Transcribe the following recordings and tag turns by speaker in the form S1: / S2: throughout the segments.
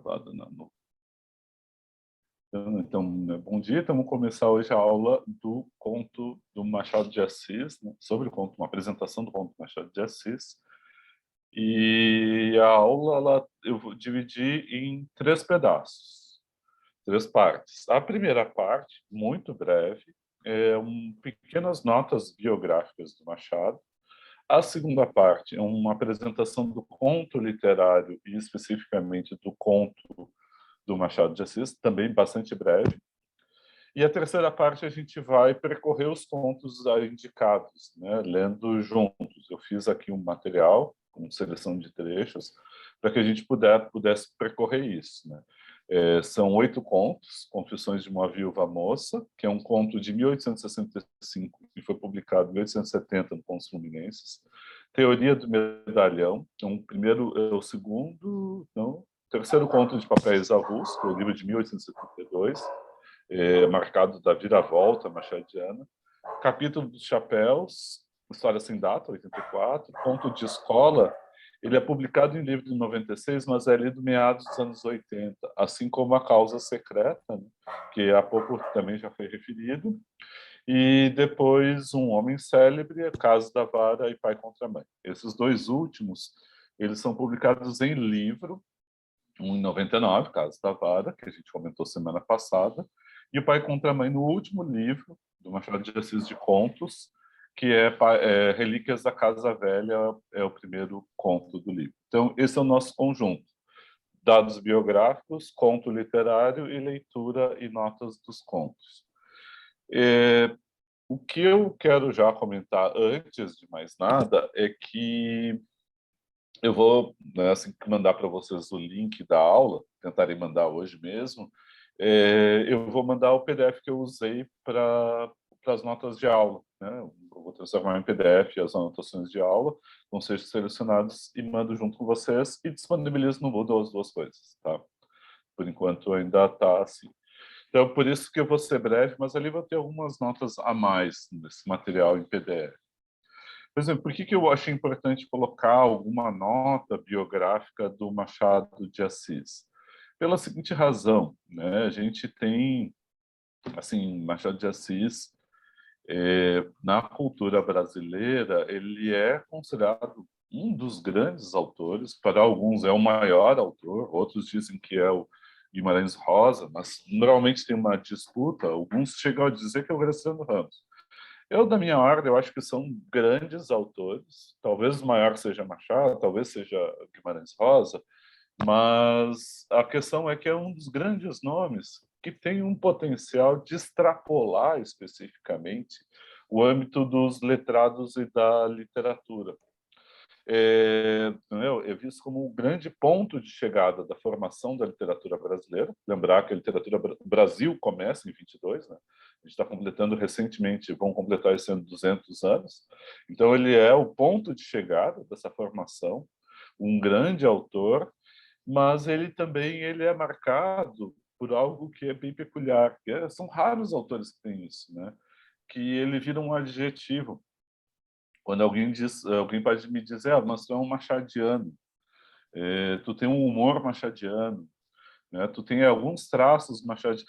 S1: gravada na nuvem. Então, né, bom dia. Então, vamos começar hoje a aula do conto do Machado de Assis, né, sobre o conto, uma apresentação do conto do Machado de Assis. E a aula eu vou dividir em 3 pedaços, 3 partes. A primeira parte, muito breve, é pequenas notas biográficas do Machado. A segunda parte é uma apresentação do conto literário e especificamente do conto do Machado de Assis, também bastante breve. E a terceira parte a gente vai percorrer os contos indicados, né, lendo juntos. Eu fiz aqui um material com seleção de trechos para que a gente pudesse percorrer isso, né? São 8 contos: Confissões de uma Viúva Moça, que é um conto de 1865 e foi publicado em 1870 no Contos Fluminenses. Teoria do Medalhão, o segundo, não, terceiro conto de Papéis Avulsos, que é o livro de 1872, marcado da viravolta machadiana. Capítulo dos Chapéus, História Sem Data, 84. Conto de Escola, ele é publicado em livro de 96, mas é lido meados dos anos 80, assim como A Causa Secreta, né, que há pouco também já foi referido. E depois Um Homem Célebre, Caso da Vara e Pai contra Mãe. Esses 2 últimos, eles são publicados em livro, um em 99, Caso da Vara, que a gente comentou semana passada, e O Pai contra a Mãe no último livro do Machado de Assis de contos, que é Relíquias da Casa Velha, é o primeiro conto do livro. Então, esse é o nosso conjunto: dados biográficos, conto literário e leitura e notas dos contos. O que eu quero já comentar antes de mais nada é que eu vou, né, assim que mandar para vocês o link da aula, tentarei mandar hoje mesmo, eu vou mandar o PDF que eu usei para as notas de aula, né? Eu vou transformar em PDF as anotações de aula, vão ser selecionados e mando junto com vocês e disponibilizo no Moodle as 2 coisas, tá? Por enquanto ainda está assim. Então, por isso que eu vou ser breve, mas ali vou ter algumas notas a mais nesse material em PDF. Por exemplo, por que eu achei importante colocar alguma nota biográfica do Machado de Assis? Pela seguinte razão, né? A gente tem, assim, Machado de Assis, na cultura brasileira, ele é considerado um dos grandes autores. Para alguns é o maior autor, outros dizem que é o Guimarães Rosa, mas normalmente tem uma disputa. Alguns chegam a dizer que é o Graciliano Ramos. Eu, da minha ordem, eu acho que são grandes autores. Talvez o maior seja Machado, talvez seja Guimarães Rosa, mas a questão é que é um dos grandes nomes que tem um potencial de extrapolar especificamente o âmbito dos letrados e da literatura. É visto como um grande ponto de chegada da formação da literatura brasileira. Lembrar que a literatura Brasil começa em 22, né? A gente está completando recentemente, vão completar esse ano 200 anos. Então, ele é o ponto de chegada dessa formação, um grande autor, mas ele é marcado por algo que é bem peculiar. São raros autores que têm isso, né? Que ele vira um adjetivo. Quando alguém pode me dizer, mas tu é um machadiano, tu tem um humor machadiano, né? Tu tem alguns traços machadianos,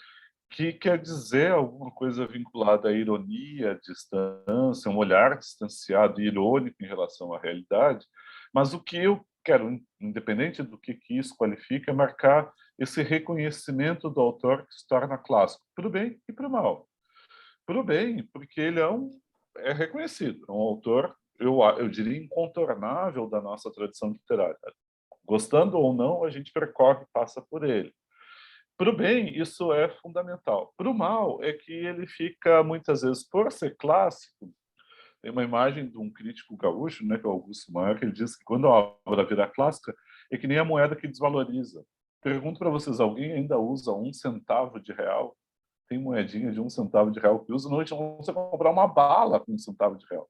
S1: que quer dizer alguma coisa vinculada à ironia, à distância, um olhar distanciado e irônico em relação à realidade. Mas o que eu quero, independente do que isso qualifica, é marcar esse reconhecimento do autor que se torna clássico, para o bem e para o mal. Para o bem, porque ele é reconhecido, é um autor, eu diria, incontornável da nossa tradição literária. Gostando ou não, a gente percorre, passa por ele. Para o bem, isso é fundamental. Para o mal, é que ele fica, muitas vezes, por ser clássico. Tem uma imagem de um crítico gaúcho, né, que é o Augusto Maia, que ele diz que quando a obra vira clássica, é que nem a moeda que desvaloriza. Pergunto para vocês, alguém ainda usa 1 centavo de real? Tem moedinha de 1 centavo de real que usa? Não, a gente não consegue comprar uma bala com 1 centavo de real.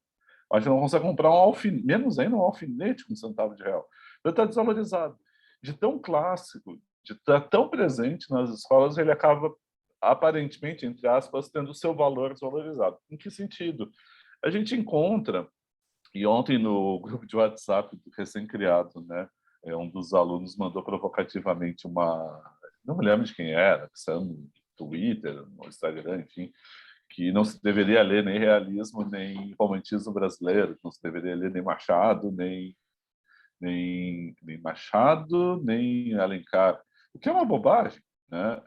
S1: A gente não consegue comprar um alfinete, menos ainda um alfinete com 1 centavo de real. Ele está desvalorizado. De tão clássico, de estar tão presente nas escolas, ele acaba, aparentemente, entre aspas, tendo o seu valor desvalorizado. Em que sentido? A gente encontra, e ontem no grupo de WhatsApp recém-criado, né, Um dos alunos mandou provocativamente não me lembro de quem era, que saiu no Twitter, no Instagram, enfim, que não se deveria ler nem realismo, nem romantismo brasileiro, não se deveria ler nem Machado, nem Machado, nem Alencar, o que é uma bobagem, né?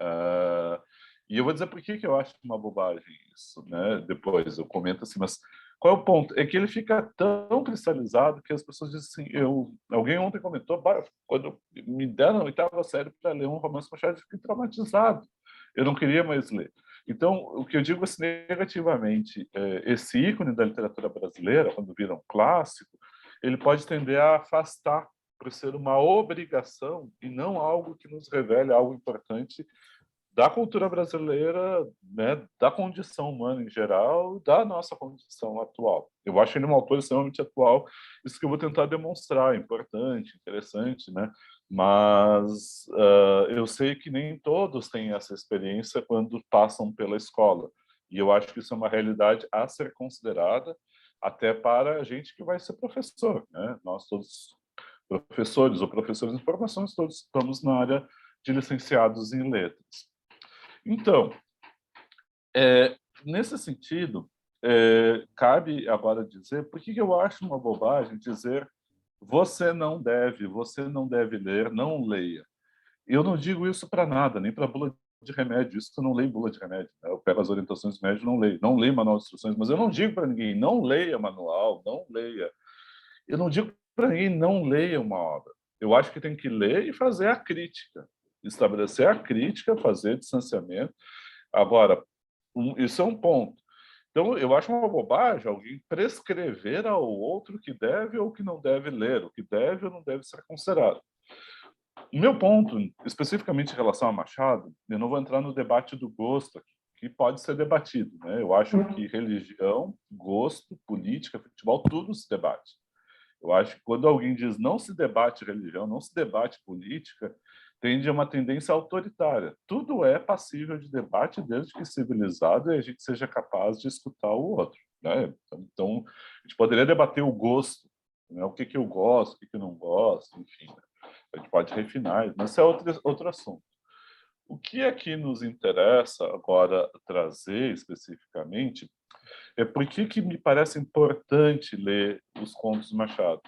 S1: E eu vou dizer por que eu acho uma bobagem isso, né? Depois eu comento assim, mas qual é o ponto? É que ele fica tão cristalizado que as pessoas dizem assim, alguém ontem comentou, quando me deram a oitava série para ler um romance Machado, eu fiquei traumatizado, eu não queria mais ler. Então, o que eu digo assim, negativamente, esse ícone da literatura brasileira, quando vira um clássico, ele pode tender a afastar para ser uma obrigação e não algo que nos revele algo importante da cultura brasileira, né, da condição humana em geral, da nossa condição atual. Eu acho ele um autor extremamente atual, isso que eu vou tentar demonstrar, importante, interessante, né? Mas eu sei que nem todos têm essa experiência quando passam pela escola, e eu acho que isso é uma realidade a ser considerada até para a gente que vai ser professor, né? Nós todos professores ou professores de formações, todos estamos na área de licenciados em letras. Então, nesse sentido, cabe agora dizer por que eu acho uma bobagem dizer você não deve ler, não leia. Eu não digo isso para nada, nem para bula de remédio. Isso eu não leio bula de remédio. Né? Eu pego as orientações do médico, não leio manual de instruções, mas eu não digo para ninguém, não leia manual, não leia. Eu não digo para ninguém, não leia uma obra. Eu acho que tem que ler e fazer a crítica. Estabelecer a crítica, fazer distanciamento. Agora, isso é um ponto. Então, eu acho uma bobagem alguém prescrever ao outro que deve ou que não deve ler, o que deve ou não deve ser considerado. O meu ponto, especificamente em relação a Machado, eu não vou entrar no debate do gosto aqui, que pode ser debatido. Né? Eu acho que religião, gosto, política, futebol, tudo se debate. Eu acho que quando alguém diz não se debate religião, não se debate política, tende a uma tendência autoritária. Tudo é passível de debate desde que civilizado e a gente seja capaz de escutar o outro. Né? Então, a gente poderia debater o gosto, né? O que eu gosto, o que eu não gosto, enfim. Né? A gente pode refinar, mas isso é outro assunto. O que aqui nos interessa agora trazer especificamente é por que me parece importante ler os contos do Machado.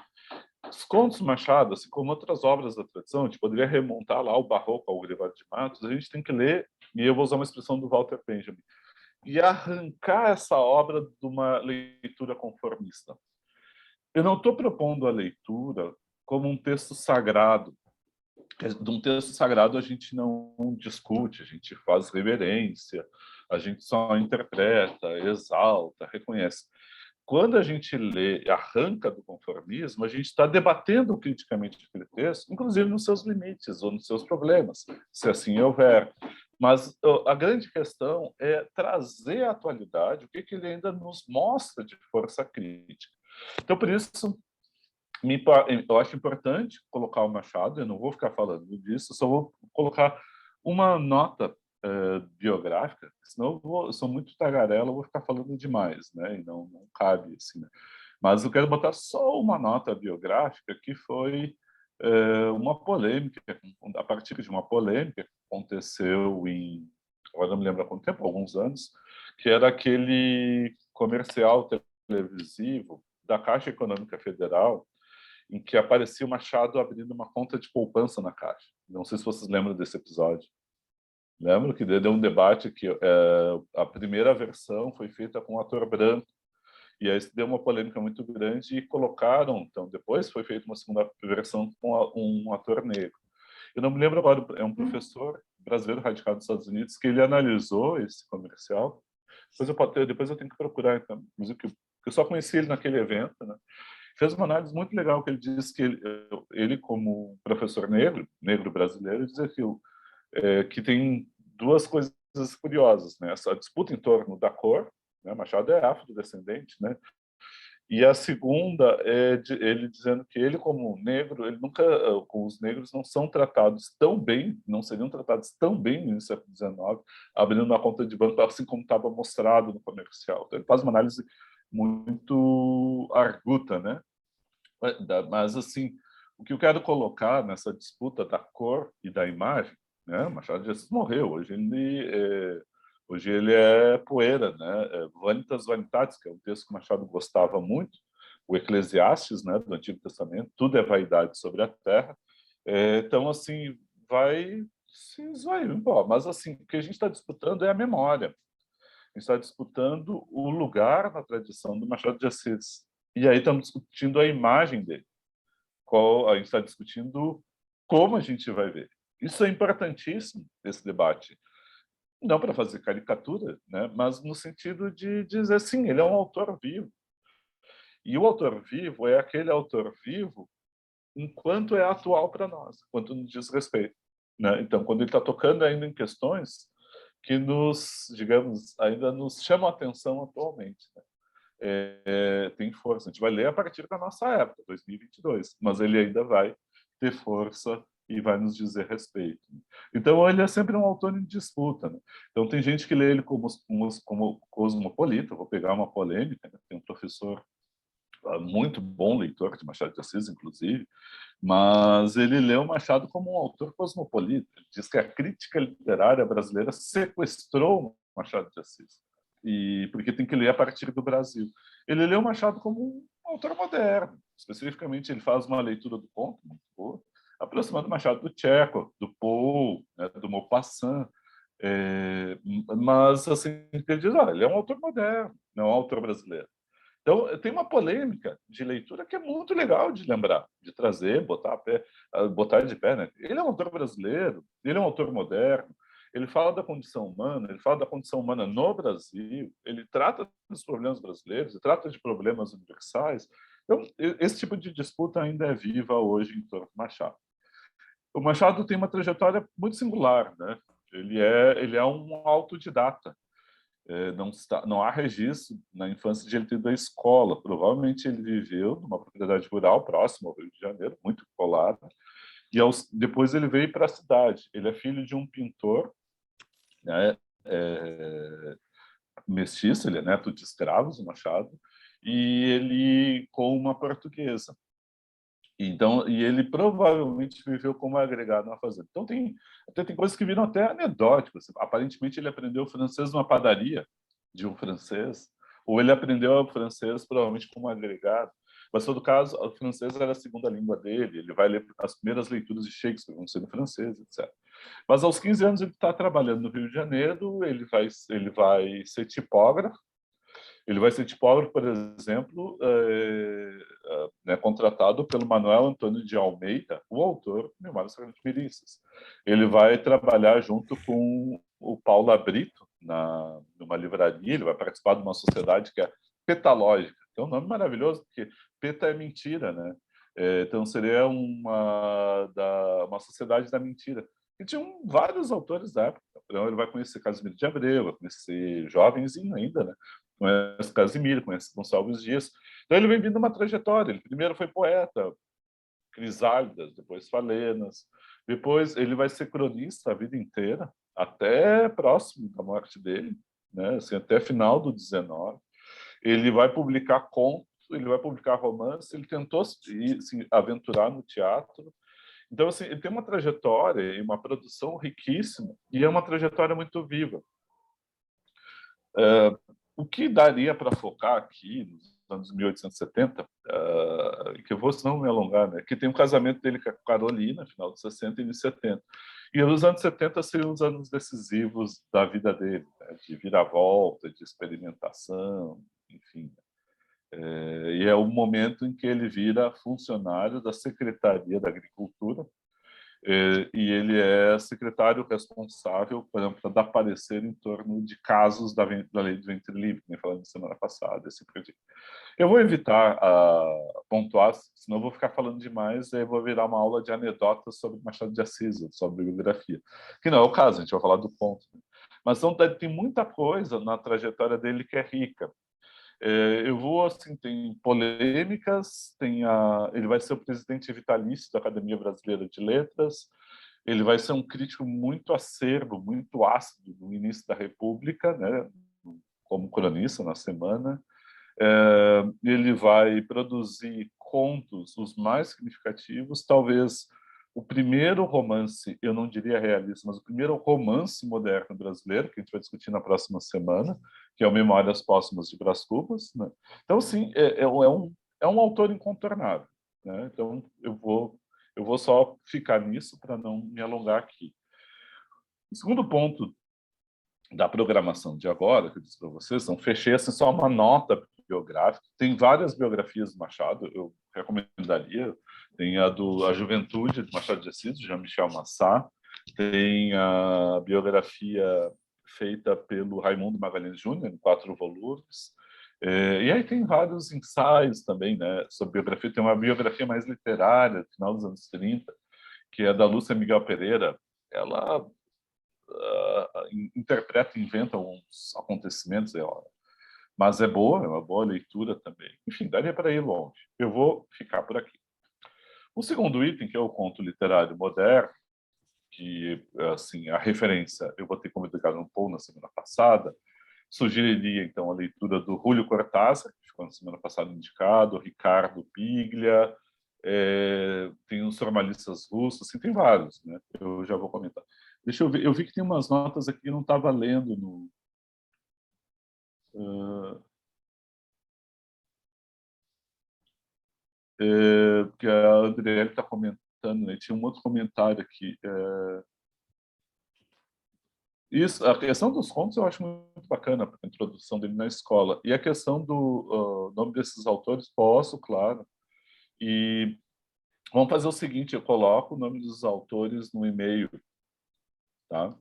S1: Os contos do Machado, assim como outras obras da tradição, a gente poderia remontar lá ao Barroco, ao Gregório de Matos, a gente tem que ler, e eu vou usar uma expressão do Walter Benjamin, e arrancar essa obra de uma leitura conformista. Eu não estou propondo a leitura como um texto sagrado. De um texto sagrado a gente não discute, a gente faz reverência, a gente só interpreta, exalta, reconhece. Quando a gente lê e arranca do conformismo, a gente está debatendo criticamente aquele texto, inclusive nos seus limites ou nos seus problemas, se assim houver. Mas a grande questão é trazer à atualidade o que ele ainda nos mostra de força crítica. Então, por isso, eu acho importante colocar o Machado, eu não vou ficar falando disso, só vou colocar uma nota biográfica, senão eu sou muito tagarela, eu vou ficar falando demais, né? E não cabe assim. Né? Mas eu quero botar só uma nota biográfica que foi uma polêmica, a partir de uma polêmica que aconteceu agora não me lembro há quanto tempo, alguns anos, que era aquele comercial televisivo da Caixa Econômica Federal, em que aparecia o Machado abrindo uma conta de poupança na Caixa. Não sei se vocês lembram desse episódio. Lembro que deu um debate que a primeira versão foi feita com um ator branco, e aí deu uma polêmica muito grande e colocaram, então depois foi feita uma segunda versão com um ator negro. Eu não me lembro agora, é um professor brasileiro radicado nos Estados Unidos que ele analisou esse comercial. Depois eu tenho que procurar, então, mas eu só conheci ele naquele evento, né? Fez uma análise muito legal que ele disse que ele como professor negro brasileiro, diz que tem duas coisas curiosas, né? Essa disputa em torno da cor, né? Machado é afrodescendente, né? E a segunda ele dizendo que ele como negro, ele nunca, os negros não são tratados tão bem, não seriam tratados tão bem no século XIX, abrindo uma conta de banco assim como estava mostrado no comercial. Então ele faz uma análise muito arguta, né? Mas assim, O que eu quero colocar nessa disputa da cor e da imagem, né? Machado de Assis morreu, hoje ele é poeira, né? Vanitas Vanitatis, que é um texto que Machado gostava muito, o Eclesiastes, né, do Antigo Testamento, tudo é vaidade sobre a terra. Então, assim, vai se esvaindo em pó. Mas, assim, o que a gente está disputando é a memória. A gente está disputando o lugar na tradição do Machado de Assis. E aí estamos discutindo a imagem dele. A gente está discutindo como a gente vai ver. Isso é importantíssimo, esse debate. Não para fazer caricatura, né? Mas no sentido de dizer, sim, ele é um autor vivo. E o autor vivo é aquele autor vivo enquanto é atual para nós, enquanto nos diz respeito. Né? Então, quando ele está tocando ainda em questões que nos, digamos, ainda nos chamam a atenção atualmente. Né? Tem força. A gente vai ler a partir da nossa época, 2022, mas ele ainda vai ter força e vai nos dizer respeito. Então, ele é sempre um autor em disputa. Né? Então, tem gente que lê ele como cosmopolita. Vou pegar uma polêmica. Né? Tem um professor muito bom leitor de Machado de Assis, inclusive, mas ele lê o Machado como um autor cosmopolita. Ele diz que a crítica literária brasileira sequestrou Machado de Assis, e porque tem que ler a partir do Brasil. Ele lê o Machado como um autor moderno. Especificamente, ele faz uma leitura do conto muito boa, aproximando o Machado do Tchekhov, do Poe, né, do Maupassant. Mas, assim, ele diz, ele é um autor moderno, não é um autor brasileiro. Então, tem uma polêmica de leitura que é muito legal de lembrar, de trazer, botar de pé. Né? Ele é um autor brasileiro, ele é um autor moderno, ele fala da condição humana, ele fala da condição humana no Brasil, ele trata dos problemas brasileiros, ele trata de problemas universais. Então, esse tipo de disputa ainda é viva hoje em torno do Machado. O Machado tem uma trajetória muito singular, né? Ele é um autodidata. Não há registro na infância de ele ter ido à escola. Provavelmente ele viveu numa propriedade rural próxima ao Rio de Janeiro, muito colada, e depois ele veio para a cidade. Ele é filho de um pintor, né, mestiço, ele é neto de escravos, o Machado, e ele com uma portuguesa. Então, e ele provavelmente viveu como agregado na fazenda. Então, tem coisas que viram até anedóticas. Aparentemente, ele aprendeu francês numa padaria de um francês, ou ele aprendeu o francês provavelmente como agregado. Mas, em todo caso, o francês era a segunda língua dele, ele vai ler as primeiras leituras de Shakespeare, vão ser no francês, etc. Mas, aos 15 anos, ele está trabalhando no Rio de Janeiro, ele vai ser tipógrafo. Ele vai ser tipógrafo, por exemplo, né, contratado pelo Manuel Antônio de Almeida, o autor de Memórias Milícias. Ele vai trabalhar junto com o Paulo Brito numa livraria, ele vai participar de uma sociedade que é Petalógica, que é um nome maravilhoso, porque peta é mentira, né? Então seria uma sociedade da mentira. E tinham vários autores da época. Então ele vai conhecer Casimiro de Abreu, vai conhecer jovenzinho ainda, né? Conhece Casimiro, conhece Gonçalves Dias. Então ele vem vindo uma trajetória. Ele primeiro foi poeta, Crisálidas, depois Falenas. Depois ele vai ser cronista a vida inteira, até próximo da morte dele, né? Assim, até final do 19. Ele vai publicar contos, ele vai publicar romance, ele tentou se aventurar no teatro. Então, assim, ele tem uma trajetória e uma produção riquíssima, e é uma trajetória muito viva. O que daria para focar aqui nos anos 1870, que eu vou não me alongar, né? Que tem um casamento dele com a Carolina, final dos 60 e início 70. E os anos 70 seriam os anos decisivos da vida dele, né? De viravolta, de experimentação, enfim. E é o momento em que ele vira funcionário da Secretaria da Agricultura, e ele é secretário responsável, por exemplo, para dar parecer em torno de casos da lei do ventre livre, que nem falamos semana passada, assim por diante. Eu vou evitar pontuar, senão eu vou ficar falando demais, e aí vou virar uma aula de anedotas sobre Machado de Assis, sobre biografia, que não é o caso, a gente vai falar do ponto. Né? Mas então, tem muita coisa na trajetória dele que é rica. Eu vou, assim, tem polêmicas, ele vai ser o presidente vitalício da Academia Brasileira de Letras, ele vai ser um crítico muito acerbo, muito ácido do início da República, né, como cronista na Semana. Ele vai produzir contos, os mais significativos, talvez o primeiro romance, eu não diria realista, mas o primeiro romance moderno brasileiro, que a gente vai discutir na próxima semana, que é o Memórias Póstumas de Brás Cubas, né? Então, sim, é um autor incontornável, né? Então, eu vou só ficar nisso para não me alongar aqui. O segundo ponto da programação de agora, que eu disse para vocês, não fechei assim, só uma nota biográfica. Tem várias biografias do Machado, eu recomendaria. Tem a Juventude, do Machado de Assis, de Jean-Michel Massat. Tem a biografia feita pelo Raimundo Magalhães Júnior, em 4 volumes. E aí tem vários ensaios também, né, sobre biografia. Tem uma biografia mais literária, do final dos anos 30, que é da Lúcia Miguel Pereira. Ela interpreta e inventa alguns acontecimentos, mas é boa, é uma boa leitura também. Enfim, daria para ir longe. Eu vou ficar por aqui. O segundo item, que é o conto literário moderno, que, assim, a referência, eu botei como Edgar Allan Poe na semana passada, sugeriria, então, a leitura do Júlio Cortázar, que ficou na semana passada indicado, Ricardo Piglia, tem os formalistas russos, assim, tem vários, né? Eu já vou comentar. Deixa eu ver, eu vi que tem umas notas aqui que não estava lendo no... que a Andriele está comentando, né? Tinha um outro comentário aqui. Isso, a questão dos contos eu acho muito bacana, a introdução dele na escola. E a questão do nome desses autores, posso, claro. E vamos fazer o seguinte, eu coloco o nome dos autores no e-mail, tá?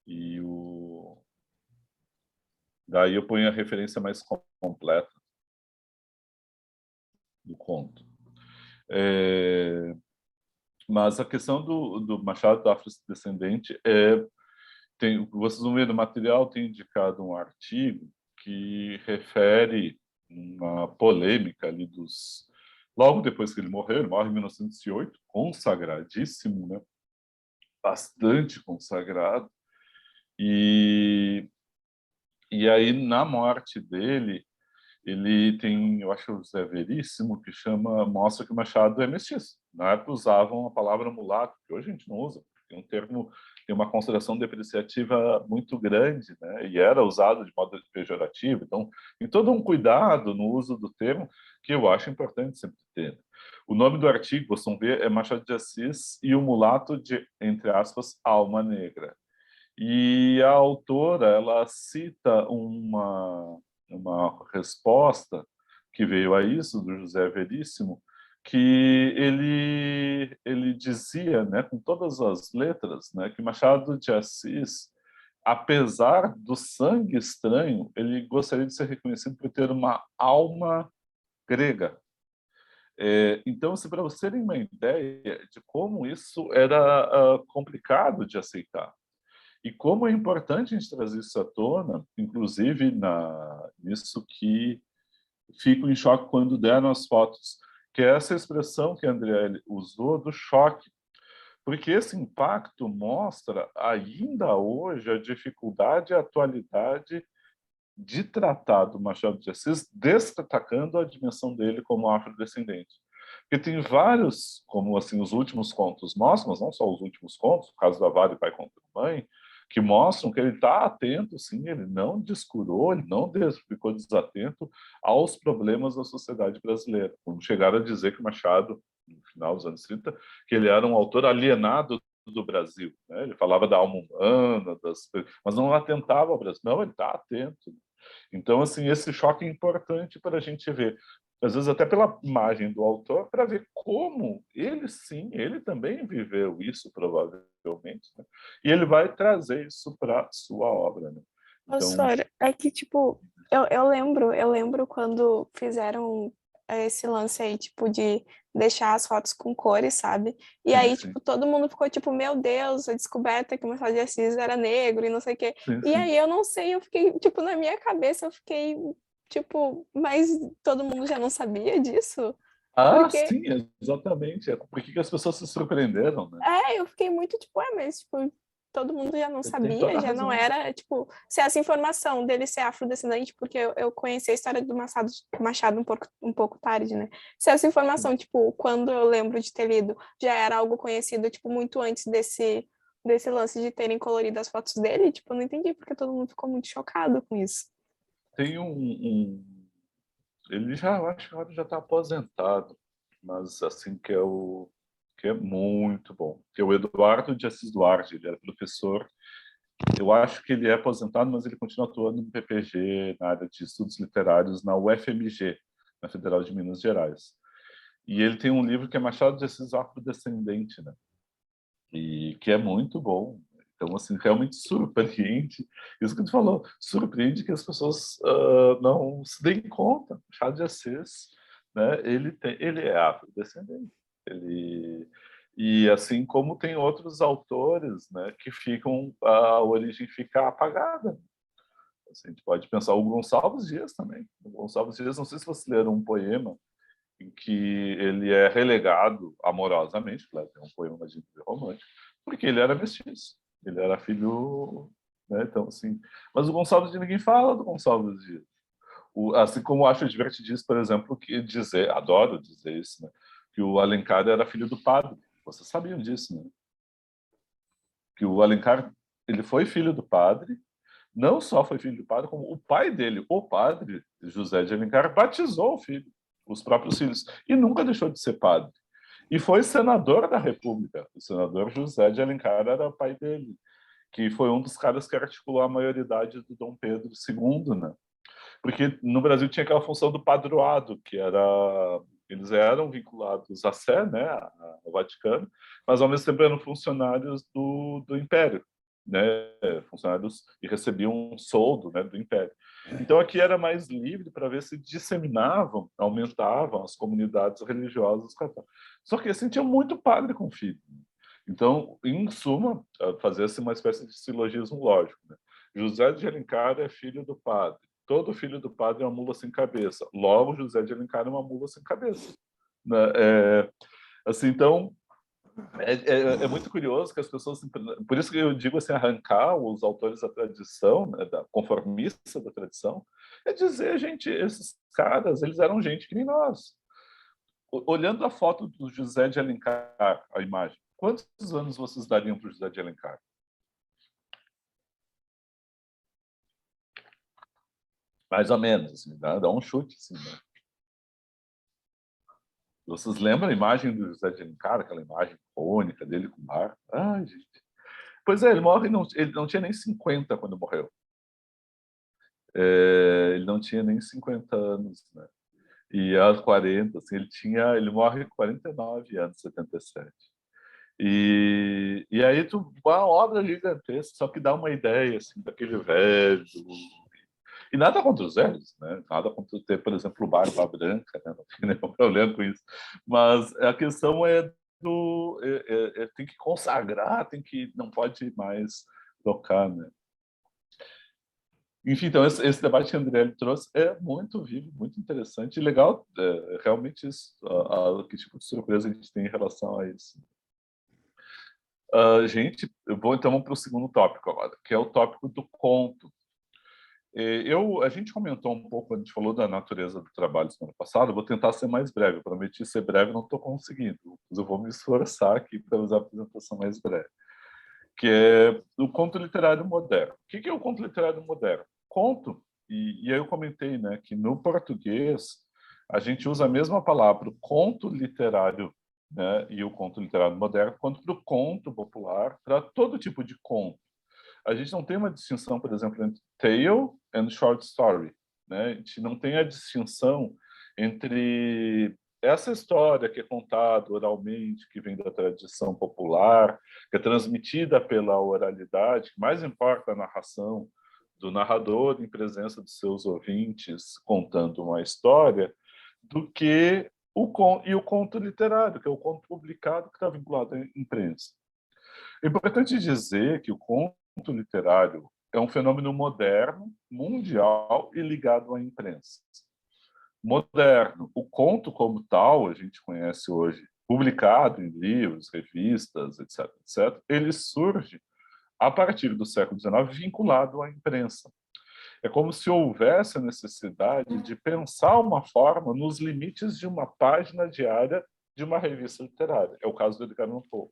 S1: E daí eu ponho a referência mais completa do conto. Mas a questão do Machado do Afrodescendente vocês vão ver no material, tem indicado um artigo que refere uma polêmica ali logo depois que ele morre em 1908, consagradíssimo, né? Bastante consagrado, e aí na morte dele, ele tem, eu acho, o Zé Veríssimo, que mostra que o Machado é mestiço. Na época usavam a palavra mulato, que hoje a gente não usa, porque é um termo, tem uma consideração depreciativa muito grande, né? E era usado de modo pejorativo. Então, tem todo um cuidado no uso do termo que eu acho importante sempre ter. O nome do artigo, vocês vão ver, é Machado de Assis e o mulato de, entre aspas, alma negra. E a autora, ela cita uma resposta que veio a isso, do José Veríssimo, que ele dizia, né, com todas as letras, né, que Machado de Assis, apesar do sangue estranho, ele gostaria de ser reconhecido por ter uma alma grega. Então, assim, para vocês terem uma ideia de como isso era complicado de aceitar. E como é importante a gente trazer isso à tona, inclusive nisso que fico em choque quando deram as fotos, que é essa expressão que a Andrea usou do choque, porque esse impacto mostra ainda hoje a dificuldade e a atualidade de tratar do Machado de Assis, destacando a dimensão dele como afrodescendente. Porque tem vários, como assim os últimos contos mostram, mas não só os últimos contos, o caso da Vara e Pai contra Mãe, que mostram que ele está atento, sim, ele não descurou, ele não ficou desatento aos problemas da sociedade brasileira. Como chegaram a dizer que Machado, no final dos anos 30, que ele era um autor alienado do Brasil, né? Ele falava da alma humana, mas não atentava ao Brasil. Não, ele está atento. Então, assim, esse choque é importante para a gente ver, às vezes até pela imagem do autor, para ver como ele, sim, ele também viveu isso, provavelmente, né? E ele vai trazer isso para sua obra, né? Então,
S2: Professor, é que, tipo, eu lembro quando fizeram esse lance aí, tipo, de deixar as fotos com cores, sabe? E
S1: sim,
S2: aí,
S1: sim,
S2: tipo, todo mundo ficou, tipo, meu Deus, a descoberta que o Machado de Assis era negro e não sei o quê.
S1: sim,
S2: E
S1: sim.
S2: aí, eu não sei, eu fiquei, tipo, na minha cabeça, eu fiquei, tipo, mas todo mundo já não sabia disso?
S1: Ah,
S2: Porque,
S1: sim, exatamente. É por que as pessoas se surpreenderam, né?
S2: eu fiquei muito, tipo, mas, tipo, todo mundo já não
S1: Você tem toda
S2: sabia,
S1: a
S2: já não
S1: razão.
S2: era, tipo, se essa informação dele ser afrodescendente, porque eu conheci a história do Machado um pouco tarde, né? Se essa informação, tipo, quando eu lembro de ter lido, já era algo conhecido, tipo, muito antes desse lance de terem colorido as fotos dele, tipo, eu não entendi porque todo mundo ficou muito chocado com isso.
S1: Tem ele já, eu acho que agora já está aposentado, mas assim que é muito bom. Que é o Eduardo de Assis Duarte, ele era professor. Eu acho que ele é aposentado, mas ele continua atuando no PPG, na área de estudos literários, na UFMG, na Federal de Minas Gerais. E ele tem um livro que é Machado de Assis Afrodescendente, né? E que é muito bom. Então, assim, realmente surpreende. Isso que tu falou, surpreende que as pessoas não se deem conta. Machado de Assis, né? Ele é afrodescendente. Ele e assim como tem outros autores, né, que ficam a origem fica apagada. Assim, a gente pode pensar o Gonçalves Dias também. O Gonçalves Dias, não sei se vocês leram um poema em que ele é relegado amorosamente, claro, é um poema de romântico, porque ele era mestiço, ele era filho, né? Então assim, mas o Gonçalves Dias ninguém fala do Gonçalves Dias. Assim como eu acho divertidíssimo, por exemplo, que dizer, adoro dizer isso, né? Que o Alencar era filho do padre. Vocês sabiam disso, né? Que o Alencar ele foi filho do padre, não só foi filho do padre, como o pai dele, o padre José de Alencar, batizou o filho, os próprios filhos, e nunca deixou de ser padre. E foi senador da República. O senador José de Alencar era o pai dele, que foi um dos caras que articulou a maioridade do Dom Pedro II, né? Porque no Brasil tinha aquela função do padroado, que era eles eram vinculados à Sé, né, ao Vaticano, mas ao mesmo tempo eram funcionários do Império, né, funcionários e recebiam um soldo, né, do Império. Então aqui era mais livre para ver se disseminavam, aumentavam as comunidades religiosas católicas. Só que assim tinha muito padre com filho. Então, em suma, fazia-se uma espécie de silogismo lógico, né? José de Alencar é filho do padre. Todo filho do padre é uma mula sem cabeça. Logo, José de Alencar é uma mula sem cabeça. Né? Assim, então, é muito curioso que as pessoas... Por isso que eu digo assim, arrancar os autores da tradição, né, da conformista da tradição, é dizer, gente, esses caras, eles eram gente que nem nós. Olhando a foto do José de Alencar, a imagem, quantos anos vocês dariam para o José de Alencar? Mais ou menos, assim, dá um chute, assim, né? Vocês lembram a imagem do José de Alencar, aquela imagem icônica dele com o bar? Ai, gente. Pois é, ele não tinha nem 50 quando morreu. Ele não tinha nem 50 anos, né? E aos 40, assim, ele morre com 49 anos, 77. E aí uma obra gigantesca, só que dá uma ideia, assim, daquele velho. E nada contra os velhos, né? Nada contra ter, por exemplo, o Barba Branca, né? Não tem nenhum problema com isso. Mas a questão é tem que consagrar, não pode mais tocar, né? Enfim, então esse debate que a André trouxe é muito vivo, muito interessante e legal, realmente isso, que tipo de surpresa a gente tem em relação a isso. Gente, vamos para o segundo tópico agora, que é o tópico do conto. A gente comentou um pouco, a gente falou da natureza do trabalho semana passada, eu vou tentar ser mais breve, eu prometi ser breve, não estou conseguindo, mas eu vou me esforçar aqui para usar a apresentação mais breve, que é o conto literário moderno. O que é o conto literário moderno? Conto, e aí eu comentei, né, que no português a gente usa a mesma palavra, o conto literário, né, e o conto literário moderno, quanto para o conto popular, para todo tipo de conto. A gente não tem uma distinção, por exemplo, entre tale and short story, né? A gente não tem a distinção entre essa história que é contada oralmente, que vem da tradição popular, que é transmitida pela oralidade, que mais importa a narração do narrador em presença dos seus ouvintes contando uma história, do que o conto literário, que é o conto publicado que está vinculado à imprensa. É importante dizer que o conto literário é um fenômeno moderno, mundial e ligado à imprensa. Moderno, o conto como tal, a gente conhece hoje, publicado em livros, revistas, etc., etc., ele surge a partir do século XIX, vinculado à imprensa. É como se houvesse a necessidade de pensar uma forma nos limites de uma página diária de uma revista literária. É o caso do Edgar Allan Poe.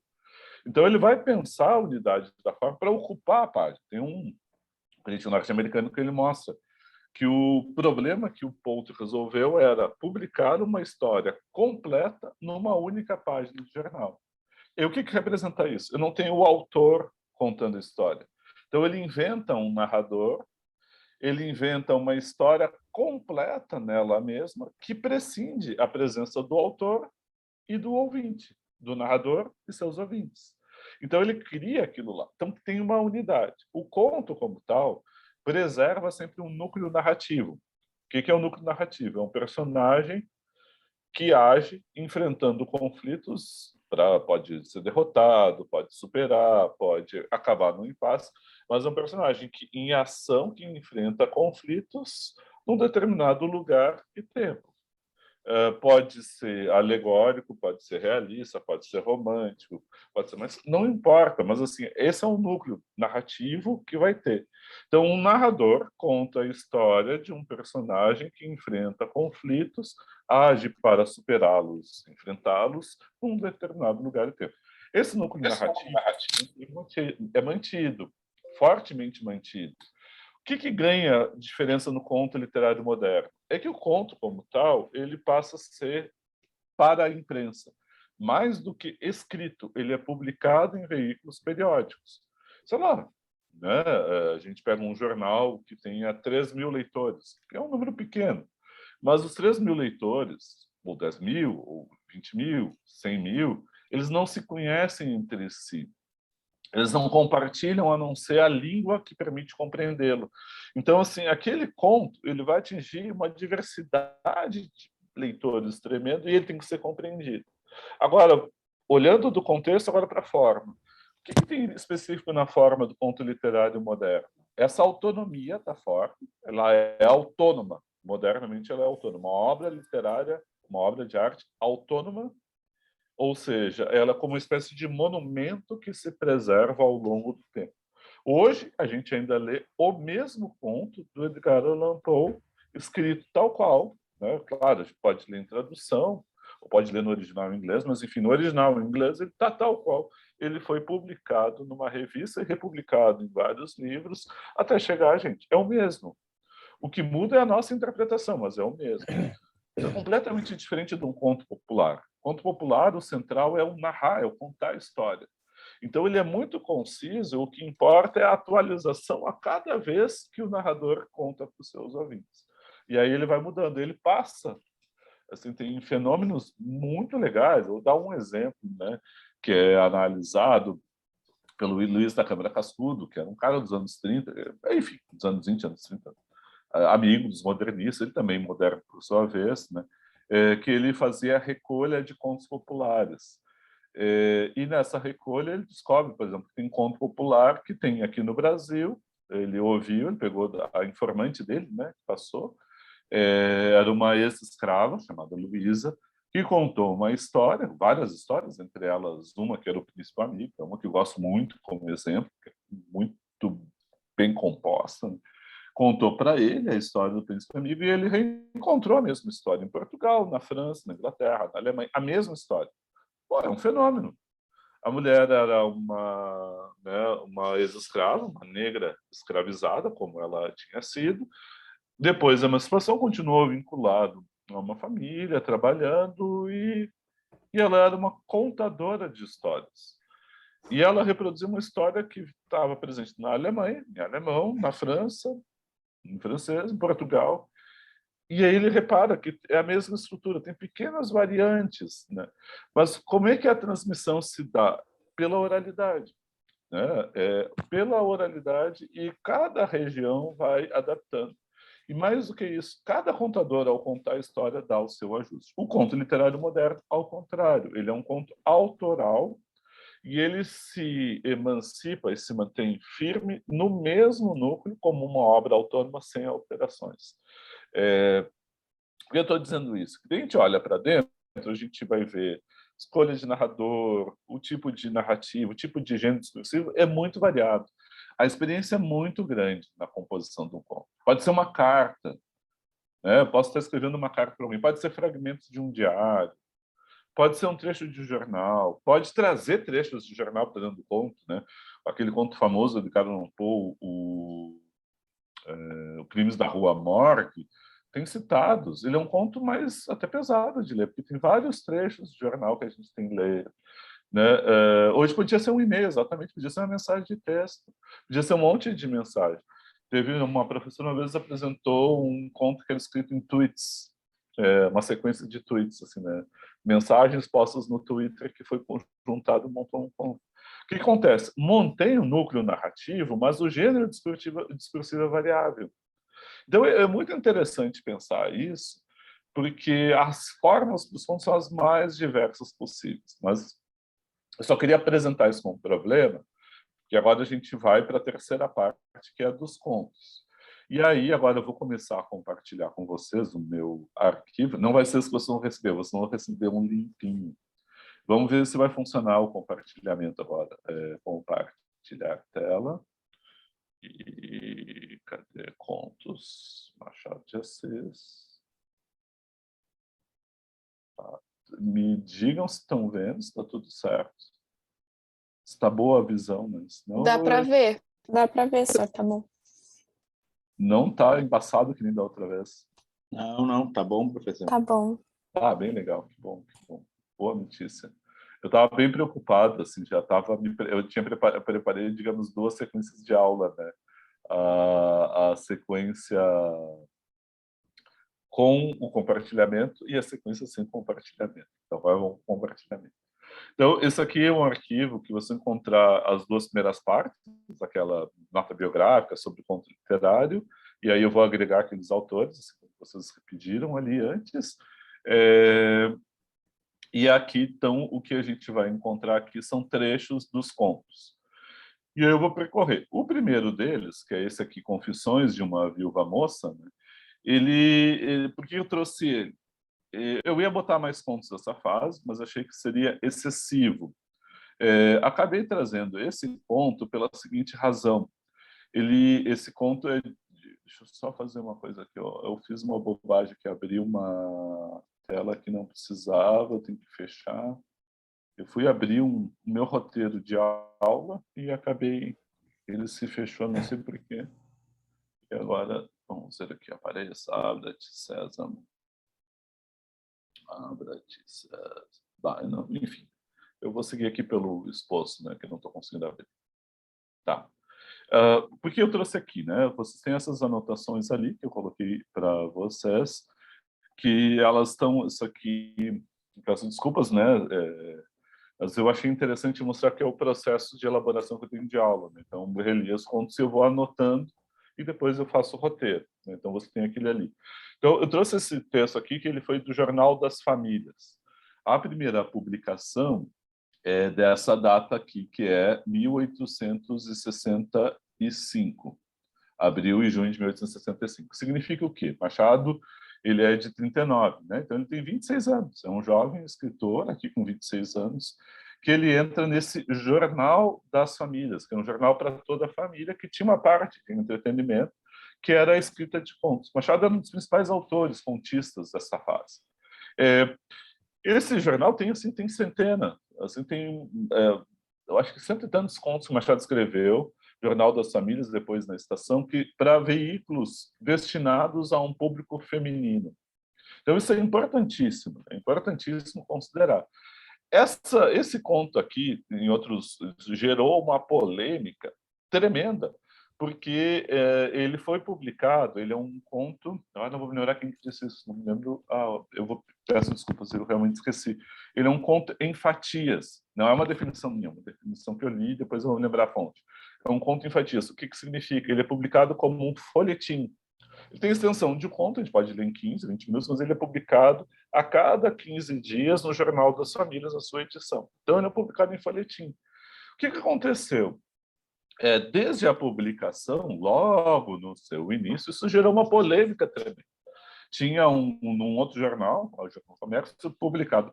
S1: Então, ele vai pensar a unidade da forma para ocupar a página. Tem um crítico norte-americano que ele mostra que o problema que o Poe resolveu era publicar uma história completa numa única página de jornal. E o que representa isso? Eu não tenho o autor contando a história. Então, ele inventa um narrador, ele inventa uma história completa nela mesma, que prescinde a presença do autor e do ouvinte, do narrador e seus ouvintes. Então, ele cria aquilo lá. Então, tem uma unidade. O conto, como tal, preserva sempre um núcleo narrativo. O que é o núcleo narrativo? É um personagem que age enfrentando conflitos, pode ser derrotado, pode superar, pode acabar no impasse, mas é um personagem que, em ação, que enfrenta conflitos num determinado lugar e tempo. Pode ser alegórico, pode ser realista, pode ser romântico, pode ser, mas não importa. Mas assim, esse é um núcleo narrativo que vai ter. Então, um narrador conta a história de um personagem que enfrenta conflitos, age para superá-los, enfrentá-los num determinado lugar e tempo. Esse núcleo narrativo é mantido, fortemente mantido. O que ganha diferença no conto literário moderno? É que o conto, como tal, ele passa a ser para a imprensa. Mais do que escrito, ele é publicado em veículos periódicos. Sei lá, né? A gente pega um jornal que tenha 3.000 leitores, que é um número pequeno, mas os 3.000 leitores, ou 10.000, ou 20.000, 100.000, eles não se conhecem entre si. Eles não compartilham a não ser a língua que permite compreendê-lo. Então, assim, aquele conto ele vai atingir uma diversidade de leitores tremendo e ele tem que ser compreendido. Agora, olhando do contexto agora para a forma, o que tem específico na forma do conto literário moderno? Essa autonomia da forma, ela é autônoma. Modernamente, ela é autônoma. Uma obra literária, uma obra de arte autônoma, ou seja, ela é como uma espécie de monumento que se preserva ao longo do tempo. Hoje, a gente ainda lê o mesmo conto do Edgar Allan Poe, escrito tal qual. Né? Claro, a gente pode ler em tradução, ou pode ler no original em inglês, mas, enfim, no original em inglês ele está tal qual. Ele foi publicado numa revista e republicado em vários livros, até chegar, gente, é o mesmo. O que muda é a nossa interpretação, mas é o mesmo. Isso é completamente diferente de um conto popular. Conto popular, o central é o narrar, é o contar a história. Então, ele é muito conciso, o que importa é a atualização a cada vez que o narrador conta para os seus ouvintes. E aí ele vai mudando, ele passa. Assim, tem fenômenos muito legais. Vou dar um exemplo, né, que é analisado pelo Luiz da Câmara Cascudo, que era um cara dos anos 30, enfim, dos anos 20, anos 30, amigo dos modernistas, ele também moderno por sua vez, né? Que ele fazia a recolha de contos populares. E nessa recolha ele descobre, por exemplo, que tem conto popular que tem aqui no Brasil, ele ouviu, ele pegou a informante dele, né, que passou, era uma ex-escrava chamada Luísa, que contou uma história, várias histórias, entre elas uma que era o Príncipe Amigo, é uma que eu gosto muito como exemplo, que é muito bem composta, né? Contou para ele a história do Príncipe Amigo e ele reencontrou a mesma história em Portugal, na França, na Inglaterra, na Alemanha, a mesma história. Pô, é um fenômeno. A mulher era uma ex-escrava, uma negra escravizada, como ela tinha sido. Depois da emancipação, continuou vinculado a uma família, trabalhando, e ela era uma contadora de histórias. E ela reproduziu uma história que estava presente na Alemanha, em alemão, na França, em francês, em Portugal. E aí ele repara que é a mesma estrutura, tem pequenas variantes, né? Mas como é que a transmissão se dá? Pela oralidade, né? Pela oralidade, e cada região vai adaptando. E mais do que isso, cada contador, ao contar a história, dá o seu ajuste. O conto literário moderno, ao contrário, ele é um conto autoral e ele se emancipa e se mantém firme no mesmo núcleo como uma obra autônoma sem alterações. Por que eu estou dizendo isso? Quando a gente olha para dentro, a gente vai ver escolha de narrador, o tipo de narrativa, o tipo de gênero discursivo é muito variado. A experiência é muito grande na composição de um conto. Pode ser uma carta, né? Eu posso estar escrevendo uma carta para alguém, pode ser fragmentos de um diário, pode ser um trecho de jornal, pode trazer trechos de jornal para dentro do conto, né? Aquele conto famoso do Edgar Allan Poe, o Crimes da Rua Morgue, tem citados. Ele é um conto mais até pesado de ler, porque tem vários trechos de jornal que a gente tem que ler. Né? Hoje podia ser um e-mail, exatamente, podia ser uma mensagem de texto, podia ser um monte de mensagem. Teve uma professora uma vez apresentou um conto que era escrito em tweets, uma sequência de tweets, assim, né? Mensagens postas no Twitter que foi conjuntado e montou um conto. O que acontece? Montei um núcleo narrativo, mas o gênero discursivo é variável. Então, é muito interessante pensar isso, porque as formas dos contos são as mais diversas possíveis. Mas eu só queria apresentar isso como problema, que agora a gente vai para a terceira parte, que é a dos contos. E aí, agora eu vou começar a compartilhar com vocês o meu arquivo. Não vai ser isso que vocês vão receber um limpinho. Vamos ver se vai funcionar o compartilhamento agora. Compartilhar tela. E cadê contos? Machado de Assis. Tá. Me digam se estão vendo, se está tudo certo. Se está boa a visão, né? Senão
S2: Dá para ver. Dá para ver só, tá bom.
S1: não está embaçado que nem da outra vez.
S3: Não, não, tá bom, professor.
S2: Tá bom.
S1: Ah, bem legal, que bom, que bom. Boa notícia. Eu estava bem preocupado, assim, já estava... Eu tinha preparei, digamos, duas sequências de aula, né? A sequência com o compartilhamento e a sequência sem compartilhamento. Então, vai um compartilhamento. Então, esse aqui é um arquivo que você encontrar as duas primeiras partes, aquela nota biográfica sobre o conto literário, e aí eu vou agregar aqueles autores, assim, que vocês pediram ali antes. E aqui, então, o que a gente vai encontrar aqui são trechos dos contos. E aí eu vou percorrer. O primeiro deles, que é esse aqui, Confissões de uma Viúva Moça, né? Por que eu trouxe ele? Eu ia botar mais contos dessa fase, mas achei que seria excessivo. Acabei trazendo esse conto pela seguinte razão. Esse conto é... Deixa eu só fazer uma coisa aqui. Ó. Eu fiz uma bobagem que abri uma tela que não precisava, eu tenho que fechar. Eu fui abrir o meu roteiro de aula e acabei... Ele se fechou, não sei por quê. E agora, vamos ver aqui, apareça, Abra-te, Sésamo. Abra-te, Sésamo. Enfim, eu vou seguir aqui pelo exposto, né, que eu não estou conseguindo abrir. Tá. Por que eu trouxe aqui, né? Vocês têm essas anotações ali que eu coloquei para vocês, que elas estão... Isso aqui, peço desculpas, né? Mas eu achei interessante mostrar que é o processo de elaboração que eu tenho de aula. Né? Então, eu reli os contos e eu vou anotando e depois eu faço o roteiro. Né? Então, você tem aquele ali. Então, eu trouxe esse texto aqui, que ele foi do Jornal das Famílias. A primeira publicação é dessa data aqui, que é 1865. Abril e junho de 1865. Significa o quê? Machado, ele é de 39, né? Então ele tem 26 anos. É um jovem escritor, aqui com 26 anos, que ele entra nesse Jornal das Famílias, que é um jornal para toda a família, que tinha uma parte de entretenimento, que era a escrita de contos. Machado era um dos principais autores contistas dessa fase. Esse jornal tem, assim, tem centena, assim, eu acho que cento e tantos contos que Machado escreveu, Jornal das Famílias, depois na Estação, que para veículos destinados a um público feminino. Então, isso é importantíssimo considerar. Esse conto aqui, em outros, gerou uma polêmica tremenda, porque ele foi publicado, ele é um conto... não vou me lembrar quem disse isso, não me lembro. Peço desculpas, eu realmente esqueci. Ele é um conto em fatias, não é uma definição minha, é uma definição que eu li, depois eu vou lembrar a fonte. É um conto em fatias. O que significa? Ele é publicado como um folhetim. Ele tem extensão de conto, a gente pode ler em 15, 20 minutos, mas ele é publicado a cada 15 dias no Jornal das Famílias, a sua edição. Então, ele é publicado em folhetim. O que aconteceu? Desde a publicação, logo no seu início, isso gerou uma polêmica também. Tinha num outro jornal, o Jornal do Comércio, publicado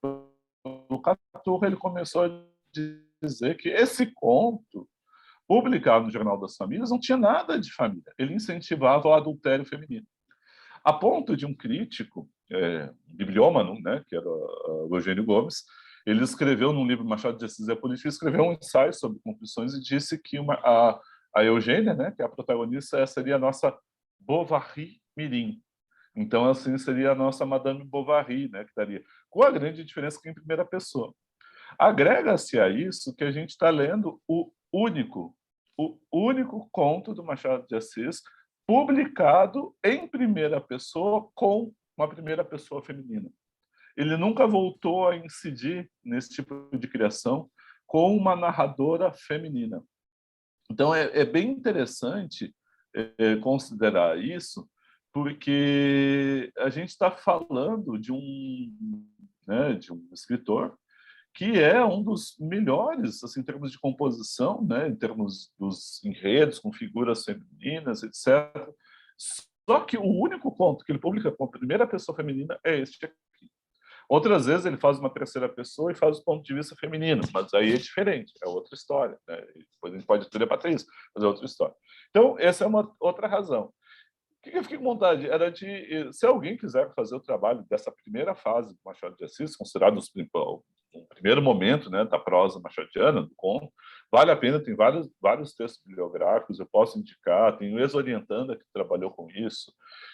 S1: pelo Caturra, ele começou a dizer que esse conto, publicado no Jornal das Famílias, não tinha nada de família. Ele incentivava o adultério feminino. A ponto de um crítico, um bibliômano, né, que era o Eugênio Gomes, ele escreveu num livro, Machado de Assis e a Política, escreveu um ensaio sobre confissões e disse que a Eugênia, né, que é a protagonista, seria a nossa Bovary Mirim. Então, assim, seria a nossa Madame Bovary, né, que estaria. Com a grande diferença que em primeira pessoa. Agrega-se a isso que a gente está lendo o único conto do Machado de Assis publicado em primeira pessoa com uma primeira pessoa feminina. Ele nunca voltou a incidir nesse tipo de criação com uma narradora feminina. Então, é bem interessante considerar isso, porque a gente está falando de um escritor que é um dos melhores, assim, em termos de composição, né, em termos dos enredos, com figuras femininas, etc. Só que o único conto que ele publica com a primeira pessoa feminina é este aqui. Outras vezes ele faz uma terceira pessoa e faz o ponto de vista feminino, mas aí é diferente, é outra história, né? Depois a gente pode debater isso, mas é outra história. Então, essa é uma outra razão. O que eu fiquei com vontade era de, se alguém quiser fazer o trabalho dessa primeira fase do Machado de Assis, considerado um primeiro momento, né, da prosa machadiana, do conto, vale a pena, tem vários textos bibliográficos, eu posso indicar, tem o ex-orientanda que trabalhou com isso,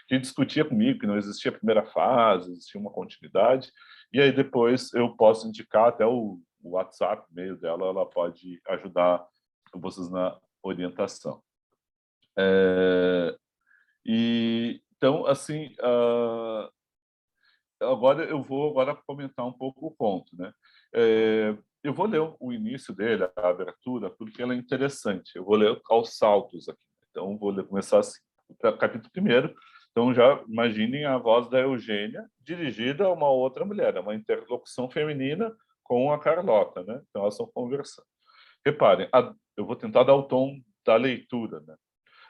S1: que discutia comigo que não existia a primeira fase, existia uma continuidade, e aí depois eu posso indicar até o WhatsApp, o e-mail dela, ela pode ajudar vocês na orientação. Então, assim, agora eu vou comentar um pouco o conto, né? Eu vou ler o início dele, a abertura, porque ela é interessante. Eu vou ler aos saltos aqui. Então, começar assim, capítulo 1º. Então, já imaginem a voz da Eugênia dirigida a uma outra mulher, é uma interlocução feminina com a Carlota, né? Então, elas estão conversando. Reparem, eu vou tentar dar o tom da leitura, né?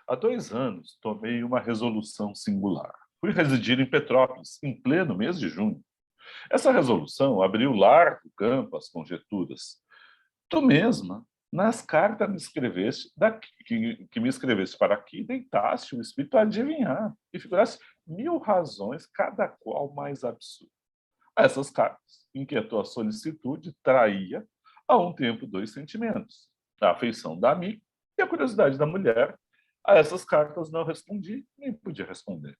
S1: Há 2 anos, tomei uma resolução singular. Fui residir em Petrópolis, em pleno mês de junho. Essa resolução abriu largo campo às conjecturas. Tu mesma, nas cartas que me escreveste para aqui, deitaste o espírito a adivinhar e figuraste 1000 razões, cada qual mais absurda. Essas cartas, em que a tua solicitude traía, a um tempo, 2 sentimentos: a afeição da amiga e a curiosidade da mulher. A essas cartas não respondi, nem podia responder.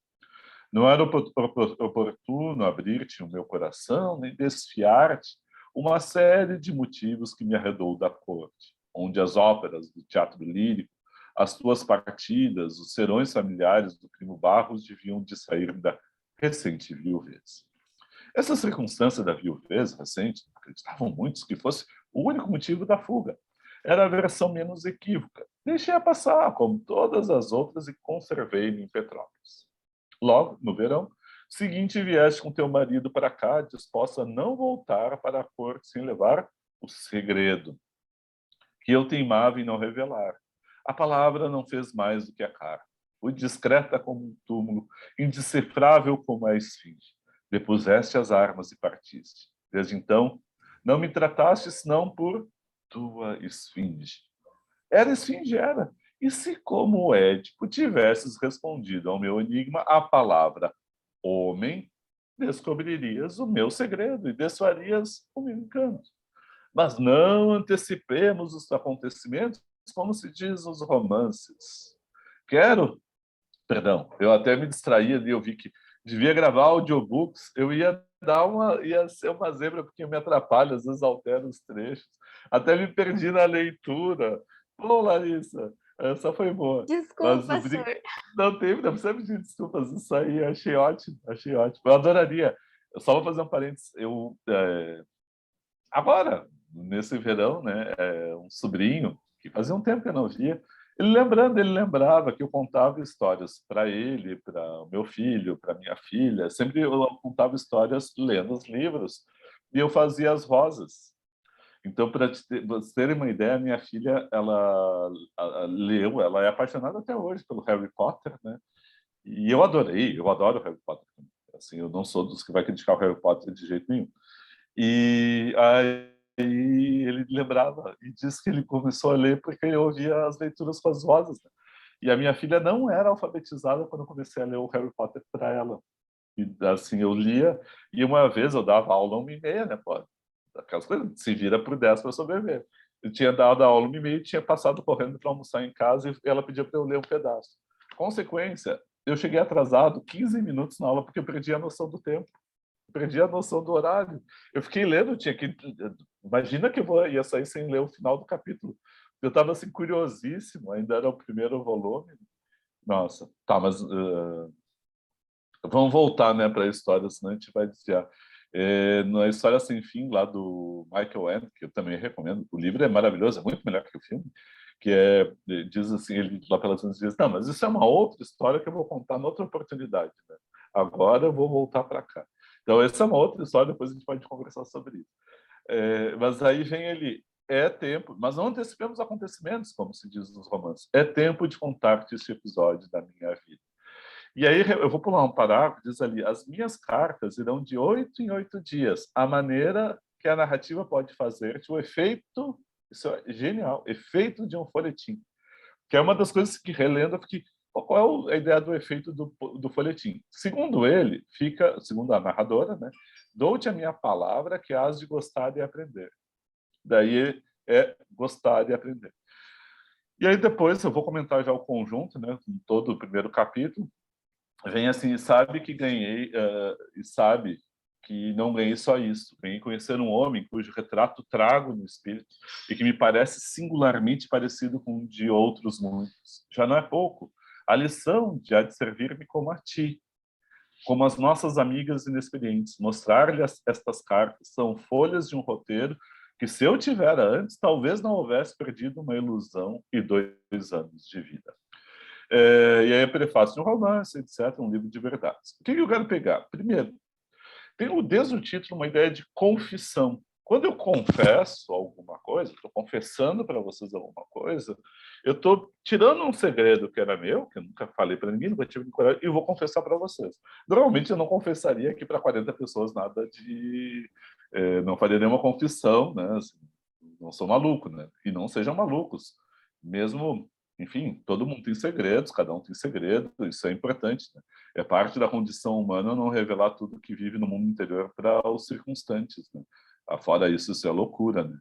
S1: Não era oportuno abrir-te o meu coração, nem desfiar-te uma série de motivos que me arredou da corte, onde as óperas do teatro lírico, as tuas partidas, os serões familiares do Primo Barros deviam distrair-me da recente viuvez. Essa circunstância da viuvez recente, acreditavam muitos que fosse o único motivo da fuga. Era a versão menos equívoca. Deixei-a passar, como todas as outras, e conservei-me em Petrópolis. Logo, no verão seguinte, vieste com teu marido para cá, disposta a não voltar para a corte sem levar o segredo, que eu teimava em não revelar. A palavra não fez mais do que a cara. Fui discreta como um túmulo, indecifrável como a esfinge. Depuseste as armas e partiste. Desde então, não me trataste senão por tua esfinge. Era esfinge, era. E se, como o Édipo, tivesses respondido ao meu enigma a palavra homem, descobririas o meu segredo e desfarias o meu encanto. Mas não antecipemos os acontecimentos, como se diz nos romances. Perdão, eu até me distraí ali, eu vi que devia gravar audiobooks, eu ia ser uma zebra, porque me atrapalha, às vezes altero os trechos. Até me perdi na leitura. Pô, Larissa, essa foi boa.
S2: Desculpa, senhor.
S1: Não precisa pedir desculpas, isso aí achei ótimo, achei ótimo. Eu adoraria. Eu só vou fazer um parênteses. Agora, nesse verão, né, um sobrinho, que fazia um tempo que eu não via, ele lembrava que eu contava histórias para ele, para o meu filho, para minha filha. Sempre eu contava histórias lendo os livros e eu fazia as rosas. Então, para vocês terem uma ideia, minha filha, ela leu, ela é apaixonada até hoje pelo Harry Potter, né? E eu adoro Harry Potter. Assim, eu não sou dos que vai criticar o Harry Potter de jeito nenhum. E aí ele lembrava e disse que ele começou a ler porque ele ouvia as leituras com as vozes, né? E a minha filha não era alfabetizada quando eu comecei a ler o Harry Potter para ela. E assim, eu lia, e uma vez eu dava aula 1h30, né, pô? Aquelas coisas, se vira por 10 para sobreviver. Eu tinha dado a aula 1h30 e tinha passado correndo para almoçar em casa e ela pedia para eu ler um pedaço. Consequência, eu cheguei atrasado 15 minutos na aula porque eu perdi a noção do tempo, perdi a noção do horário. Eu fiquei lendo, tinha que... Imagina que ia sair sem ler o final do capítulo. Eu estava assim, curiosíssimo, ainda era o primeiro volume. Nossa, tá, mas vamos voltar, né, para a história, senão a gente vai desviar. Na História Sem Fim, lá do Michael Ende, que eu também recomendo, o livro é maravilhoso, é muito melhor que o filme, que diz assim, ele lá pelas vezes diz, não, mas isso é uma outra história que eu vou contar noutra oportunidade, né? Agora eu vou voltar para cá. Então, essa é uma outra história, depois a gente pode conversar sobre isso. Mas aí vem ele, é tempo, mas não antecipemos acontecimentos, como se diz nos romances, é tempo de contar-te este episódio da minha vida. E aí eu vou pular um parágrafo, diz ali, as minhas cartas irão de 8 em 8 dias. A maneira que a narrativa pode fazer, o efeito, isso é genial, efeito de um folhetim. Que é uma das coisas que relendo, eu fiquei, qual é a ideia do efeito do folhetim? Segundo ele, segundo a narradora, né, dou-te a minha palavra que has de gostar e aprender. Daí é gostar e aprender. E aí depois eu vou comentar já o conjunto, né, com todo o primeiro capítulo, vem assim, sabe que ganhei, e sabe que não ganhei só isso. Ganhei conhecer um homem cujo retrato trago no espírito e que me parece singularmente parecido com o de outros muitos. Já não é pouco. A lição de há de servir-me como a ti, como as nossas amigas inexperientes. Mostrar-lhe estas cartas são folhas de um roteiro que, se eu tivera antes, talvez não houvesse perdido uma ilusão e 2 anos de vida. E aí é prefácio de um romance, etc., um livro de verdades. O que eu quero pegar? Primeiro, tem desde o título uma ideia de confissão. Quando eu confesso alguma coisa, estou confessando para vocês alguma coisa, eu estou tirando um segredo que era meu, que eu nunca falei para ninguém, nunca tive coragem, e vou confessar para vocês. Normalmente eu não confessaria aqui para 40 pessoas nada de... não faria nenhuma confissão, né? Assim, não sou maluco, né? E não sejam malucos. Mesmo, enfim, todo mundo tem segredos, cada um tem segredo, isso é importante, né? É parte da condição humana não revelar tudo que vive no mundo interior para os circunstantes, né? Fora isso é loucura, né?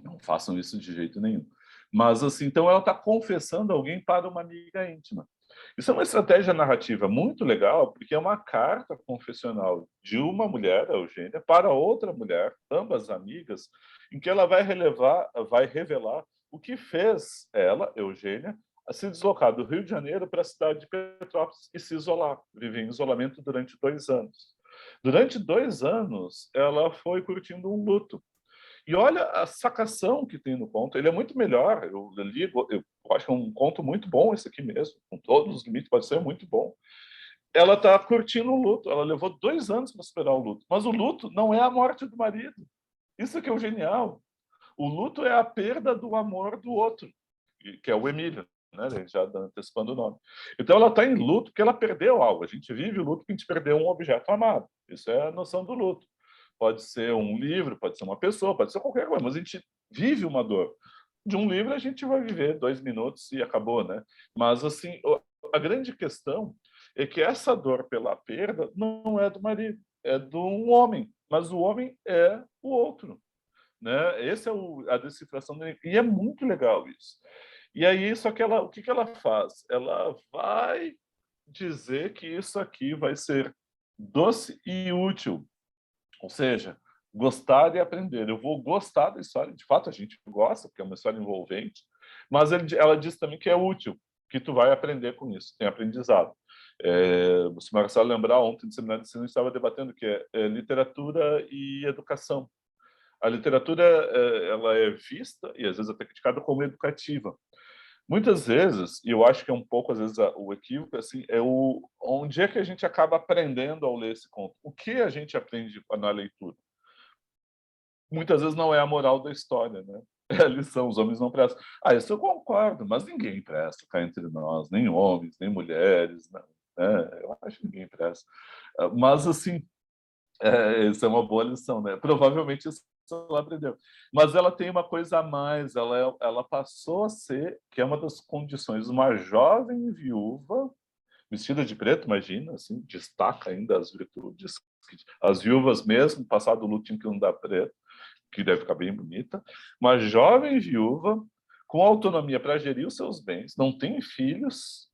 S1: Não façam isso de jeito nenhum. Mas, assim, então ela está confessando alguém para uma amiga íntima. Isso é uma estratégia narrativa muito legal, porque é uma carta confessional de uma mulher, a Eugênia, para outra mulher, ambas amigas, em que ela vai revelar o que fez ela, Eugênia, a se deslocar do Rio de Janeiro para a cidade de Petrópolis e se isolar, viver em isolamento durante 2 anos. Durante 2 anos, ela foi curtindo um luto. E olha a sacação que tem no conto. Ele é muito melhor. Eu acho que é um conto muito bom esse aqui mesmo. Com todos os limites, pode ser muito bom. Ela está curtindo o luto. Ela levou 2 anos para superar o luto. Mas o luto não é a morte do marido. Isso que é o genial. O luto é a perda do amor do outro, que é o Emílio, né? Já antecipando o nome. Então ela está em luto porque ela perdeu algo. A gente vive o luto porque a gente perdeu um objeto amado. Isso é a noção do luto. Pode ser um livro, pode ser uma pessoa, pode ser qualquer coisa, mas a gente vive uma dor. De um livro a gente vai viver 2 minutos e acabou, né? Mas assim, a grande questão é que essa dor pela perda não é do marido, é de um homem, mas o homem é o outro, né? Esse é a decifração dele. E é muito legal isso. E aí, só que o que ela faz? Ela vai dizer que isso aqui vai ser doce e útil, ou seja, gostar e aprender. Eu vou gostar da história, de fato a gente gosta, porque é uma história envolvente, mas ela diz também que é útil, que tu vai aprender com isso, tem aprendizado. Se o Marcelo lembrar, ontem no seminário de ensino a gente estava debatendo que é literatura e educação. A literatura ela é vista e às vezes até criticada como educativa. Muitas vezes, e eu acho que é um pouco às vezes o equívoco, assim, onde é que a gente acaba aprendendo ao ler esse conto? O que a gente aprende na leitura? Muitas vezes não é a moral da história, né? É a lição, os homens não prestam. Isso eu concordo, mas ninguém presta cá entre nós, nem homens, nem mulheres, né? Eu acho que ninguém presta. Mas, assim, Isso é uma boa lição, né? Provavelmente isso ela aprendeu. Mas ela tem uma coisa a mais, ela passou a ser, que é uma das condições, uma jovem viúva, vestida de preto, imagina, assim, destaca ainda as virtudes. As viúvas mesmo, passado o luto, tinham que andar preto, que deve ficar bem bonita. Uma jovem viúva, com autonomia para gerir os seus bens, não tem filhos,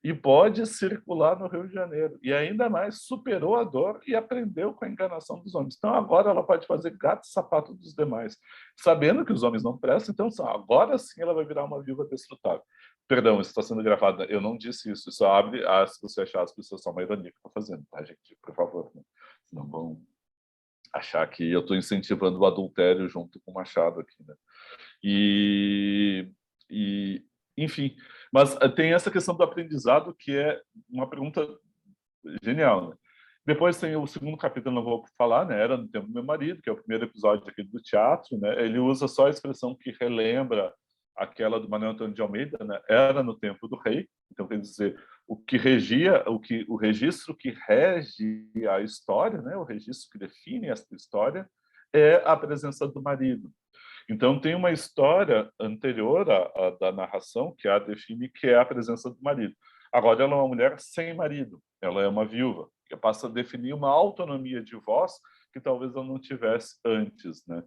S1: e pode circular no Rio de Janeiro. E ainda mais, superou a dor e aprendeu com a enganação dos homens. Então, agora ela pode fazer gato e sapato dos demais, sabendo que os homens não prestam. Então, agora sim ela vai virar uma viúva desfrutável. Perdão, isso está sendo gravado. Eu não disse isso. Isso abre, se você achar as pessoas são uma ironia que estou fazendo, tá, gente? Por favor, né? Não vão achar que eu estou incentivando o adultério junto com o Machado aqui, né? E, e, enfim, mas tem essa questão do aprendizado que é uma pergunta genial, né? Depois tem o segundo capítulo, não vou falar, né? Era no tempo do meu marido, que é o primeiro episódio aqui do teatro, né? Ele usa só a expressão que relembra aquela do Manuel Antônio de Almeida, né? Era no tempo do rei. Então, quer dizer, o que regia, o registro que rege a história, né? O registro que define essa história é a presença do marido. Então, tem uma história anterior da narração que a define, que é a presença do marido. Agora, ela é uma mulher sem marido, ela é uma viúva, que passa a definir uma autonomia de voz que talvez ela não tivesse antes, né?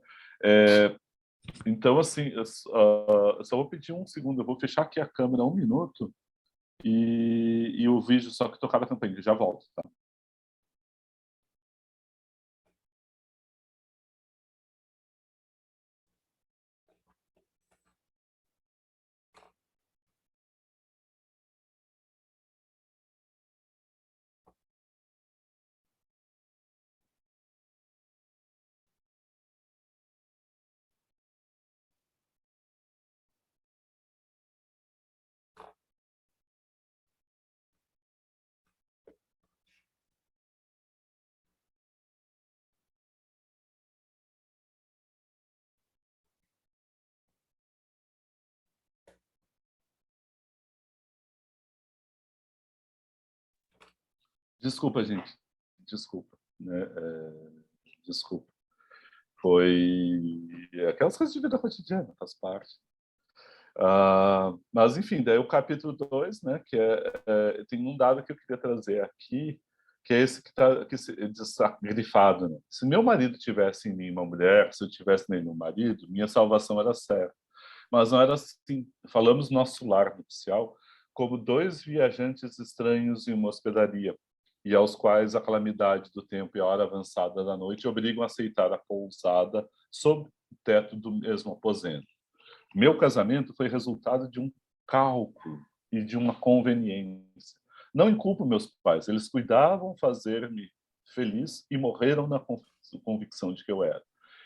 S1: Então, assim, eu só vou pedir um segundo, eu vou fechar aqui a câmera 1 minuto e o vídeo só que tocar a campainha, já volto, tá? Desculpa, gente, desculpa, né? Desculpa. Foi aquelas coisas de vida cotidiana, faz parte. Mas, enfim, daí o capítulo 2, né, que tem um dado que eu queria trazer aqui, que é esse que está grifado, né? Se meu marido tivesse em mim uma mulher, se eu tivesse nele um marido, minha salvação era certa. Mas não era assim. Falamos nosso lar nupcial como dois viajantes estranhos em uma hospedaria, e aos quais a calamidade do tempo e a hora avançada da noite obrigam a aceitar a pousada sob o teto do mesmo aposento. Meu casamento foi resultado de um cálculo e de uma conveniência. Não inculpo meus pais, eles cuidavam fazer-me feliz e morreram na convicção de que eu era.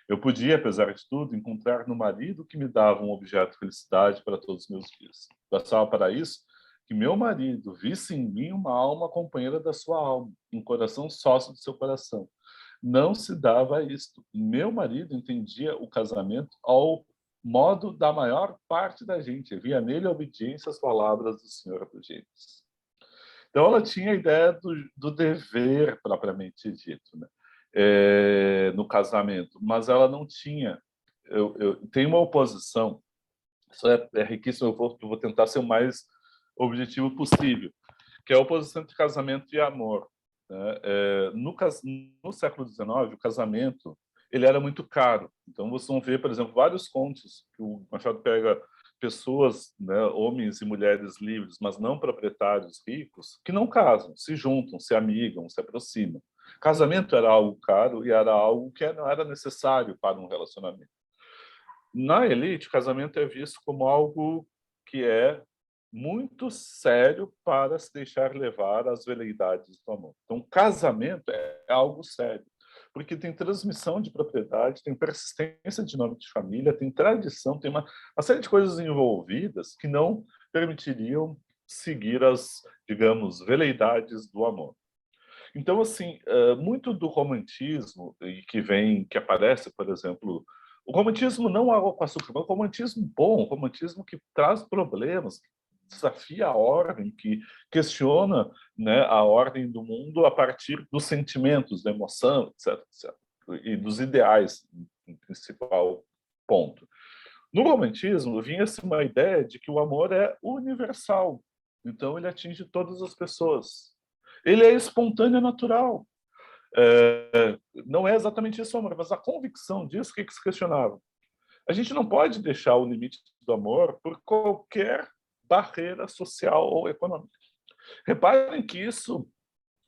S1: Eu podia, apesar de tudo, encontrar no marido que me dava um objeto de felicidade para todos os meus dias. Bastava para isso que meu marido visse em mim uma alma companheira da sua alma, um coração sócio do seu coração. Não se dava isto. Meu marido entendia o casamento ao modo da maior parte da gente. Via nele a obediência às palavras do Senhor dos Gênesis. Então, ela tinha a ideia do dever, propriamente dito, né? No casamento, mas ela não tinha. Tem uma oposição, isso é riquíssimo, eu vou tentar ser o mais objetivo possível, que é a oposição entre casamento e amor. Né? No século XIX, o casamento ele era muito caro. Então, vocês vão ver, por exemplo, vários contos que o Machado pega pessoas, né, homens e mulheres livres, mas não proprietários ricos, que não casam, se juntam, se amigam, se aproximam. Casamento era algo caro e era algo que não era necessário para um relacionamento. Na elite, o casamento é visto como algo que é muito sério para se deixar levar às veleidades do amor. Então, casamento é algo sério, porque tem transmissão de propriedade, tem persistência de nome de família, tem tradição, tem uma série de coisas envolvidas que não permitiriam seguir as, digamos, veleidades do amor. Então, assim, muito do romantismo que aparece, por exemplo, o romantismo não água com açúcar, mas o romantismo bom, o romantismo que traz problemas, desafia a ordem, que questiona, né, a ordem do mundo a partir dos sentimentos, da emoção, etc, etc. E dos ideais, em principal ponto. No romantismo, vinha-se uma ideia de que o amor é universal, então ele atinge todas as pessoas. Ele é espontâneo e natural. Não é exatamente isso, amor, mas a convicção disso, o que se questionava? A gente não pode deixar o limite do amor por qualquer barreira social ou econômica. Reparem que isso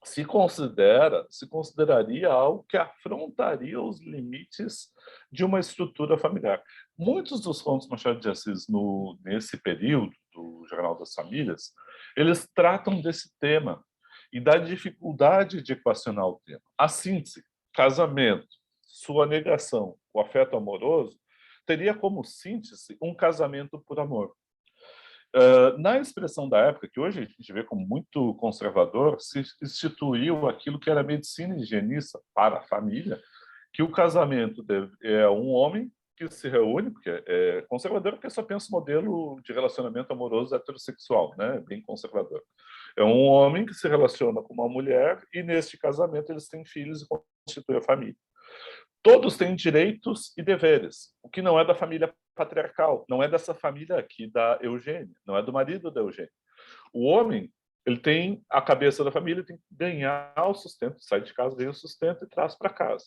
S1: se consideraria algo que afrontaria os limites de uma estrutura familiar. Muitos dos contos de Machado de Assis nesse período do Jornal das Famílias, eles tratam desse tema e da dificuldade de equacionar o tema. A síntese, casamento, sua negação, o afeto amoroso, teria como síntese um casamento por amor. Na expressão da época, que hoje a gente vê como muito conservador, se instituiu aquilo que era medicina higienista para a família, que o casamento é um homem que se reúne, porque é conservador, porque só pensa o modelo de relacionamento amoroso heterossexual, né? Bem conservador. É um homem que se relaciona com uma mulher e, neste casamento, eles têm filhos e constituem a família. Todos têm direitos e deveres, o que não é da família patriarcal, não é dessa família aqui da Eugênia, não é do marido da Eugênia. O homem, ele tem a cabeça da família, tem que ganhar o sustento, sai de casa, ganha o sustento e traz para casa.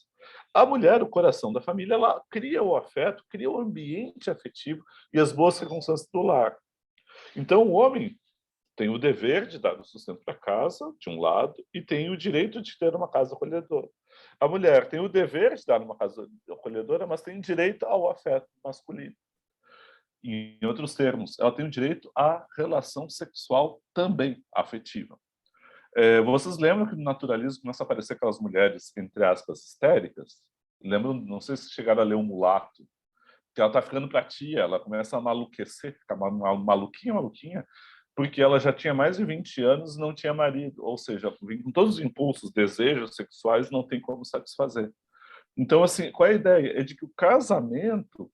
S1: A mulher, o coração da família, ela cria o afeto, cria o ambiente afetivo e as boas circunstâncias do lar. Então, o homem tem o dever de dar o sustento para casa, de um lado, e tem o direito de ter uma casa acolhedora. A mulher tem o dever de dar uma casa acolhedora, mas tem direito ao afeto masculino. Em outros termos, ela tem o direito à relação sexual também afetiva. Vocês lembram que no naturalismo começa a aparecer aquelas mulheres, entre aspas, histéricas? Lembram, não sei se chegaram a ler o Mulato, que ela está ficando para tia, ela começa a maluquecer, ficar maluquinha, porque ela já tinha mais de 20 anos e não tinha marido, ou seja, com todos os impulsos, desejos sexuais, não tem como satisfazer. Então, assim, qual é a ideia? É de que o casamento,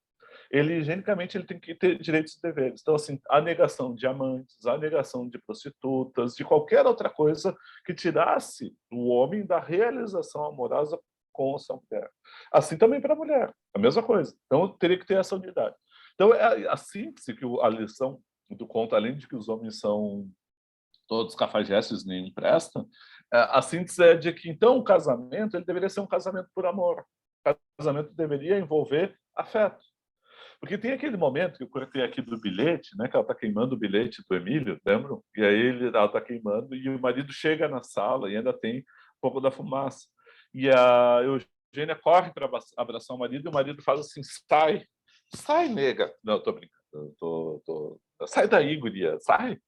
S1: ele, higienicamente, ele tem que ter direitos e deveres. Então, assim, a negação de amantes, a negação de prostitutas, de qualquer outra coisa que tirasse o homem da realização amorosa com a sua mulher. Assim também para a mulher, a mesma coisa. Então, teria que ter essa unidade. Então, é a síntese que a lição do conto, além de que os homens são todos cafajestes, nenhum presta, a síntese é de que, então, o casamento ele deveria ser um casamento por amor. O casamento deveria envolver afeto. Porque tem aquele momento que eu cortei aqui do bilhete, né, que ela está queimando o bilhete do Emílio, lembram? E aí ela está queimando e o marido chega na sala e ainda tem um pouco da fumaça. E a Eugênia corre para abraçar o marido e o marido faz assim, sai, nega. Não, estou brincando. Sai daí, guria, sai.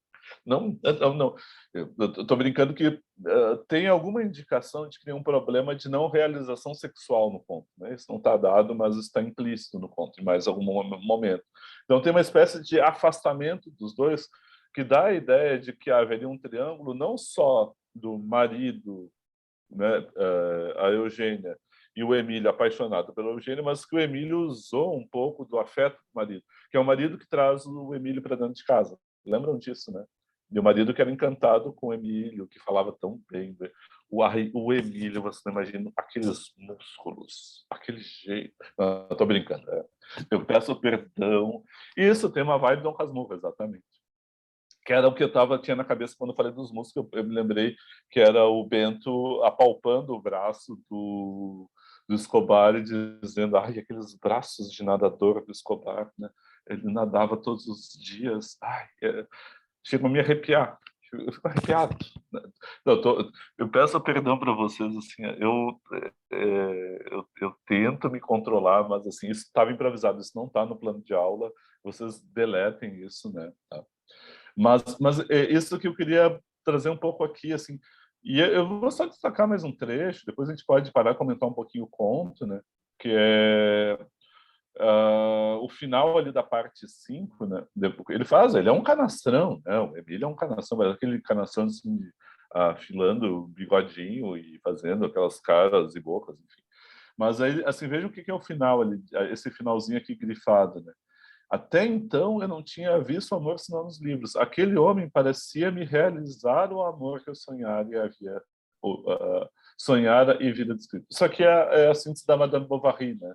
S1: Não. Eu estou brincando que tem alguma indicação de que tem um problema de não realização sexual no conto. Né? Isso não está dado, mas está implícito no conto, em mais algum momento. Então tem uma espécie de afastamento dos dois que dá a ideia de que haveria um triângulo não só do marido, né, a Eugênia, e o Emílio apaixonado pela Eugênia, mas que o Emílio usou um pouco do afeto do marido, que é o marido que traz o Emílio para dentro de casa. Lembram disso, né? E o marido que era encantado com o Emílio, que falava tão bem. O Emílio, você não imagina aqueles músculos, aquele jeito. Não, estou brincando. Eu peço perdão. Isso tem uma vibe de Dom Casmurro, exatamente. Que era o que tinha na cabeça quando eu falei dos músculos. Eu me lembrei que era o Bento apalpando o braço do Escobar e dizendo, ai, aqueles braços de nadador do Escobar, né? Ele nadava todos os dias. Ai, chega a me arrepiar. Eu fico arrepiado. Não, eu peço perdão para vocês, assim, eu tento me controlar, mas assim, isso estava improvisado, isso não está no plano de aula, vocês deletem isso, né? Tá? Mas é isso que eu queria trazer um pouco aqui, assim, e eu vou só destacar mais um trecho, depois a gente pode parar e comentar um pouquinho o conto, né? Que é o final ali da parte 5, né? Ele é um canastrão, né? O Emílio é um canastrão, mas aquele canastrão assim, afilando o bigodinho e fazendo aquelas caras e bocas, enfim. Mas aí, assim, vejam o que é o final ali, esse finalzinho aqui grifado, né? Até então, eu não tinha visto amor senão nos livros. Aquele homem parecia me realizar o amor que eu sonhara e havia sonhara e vida descrita. Isso aqui é a síntese da Madame Bovary, né?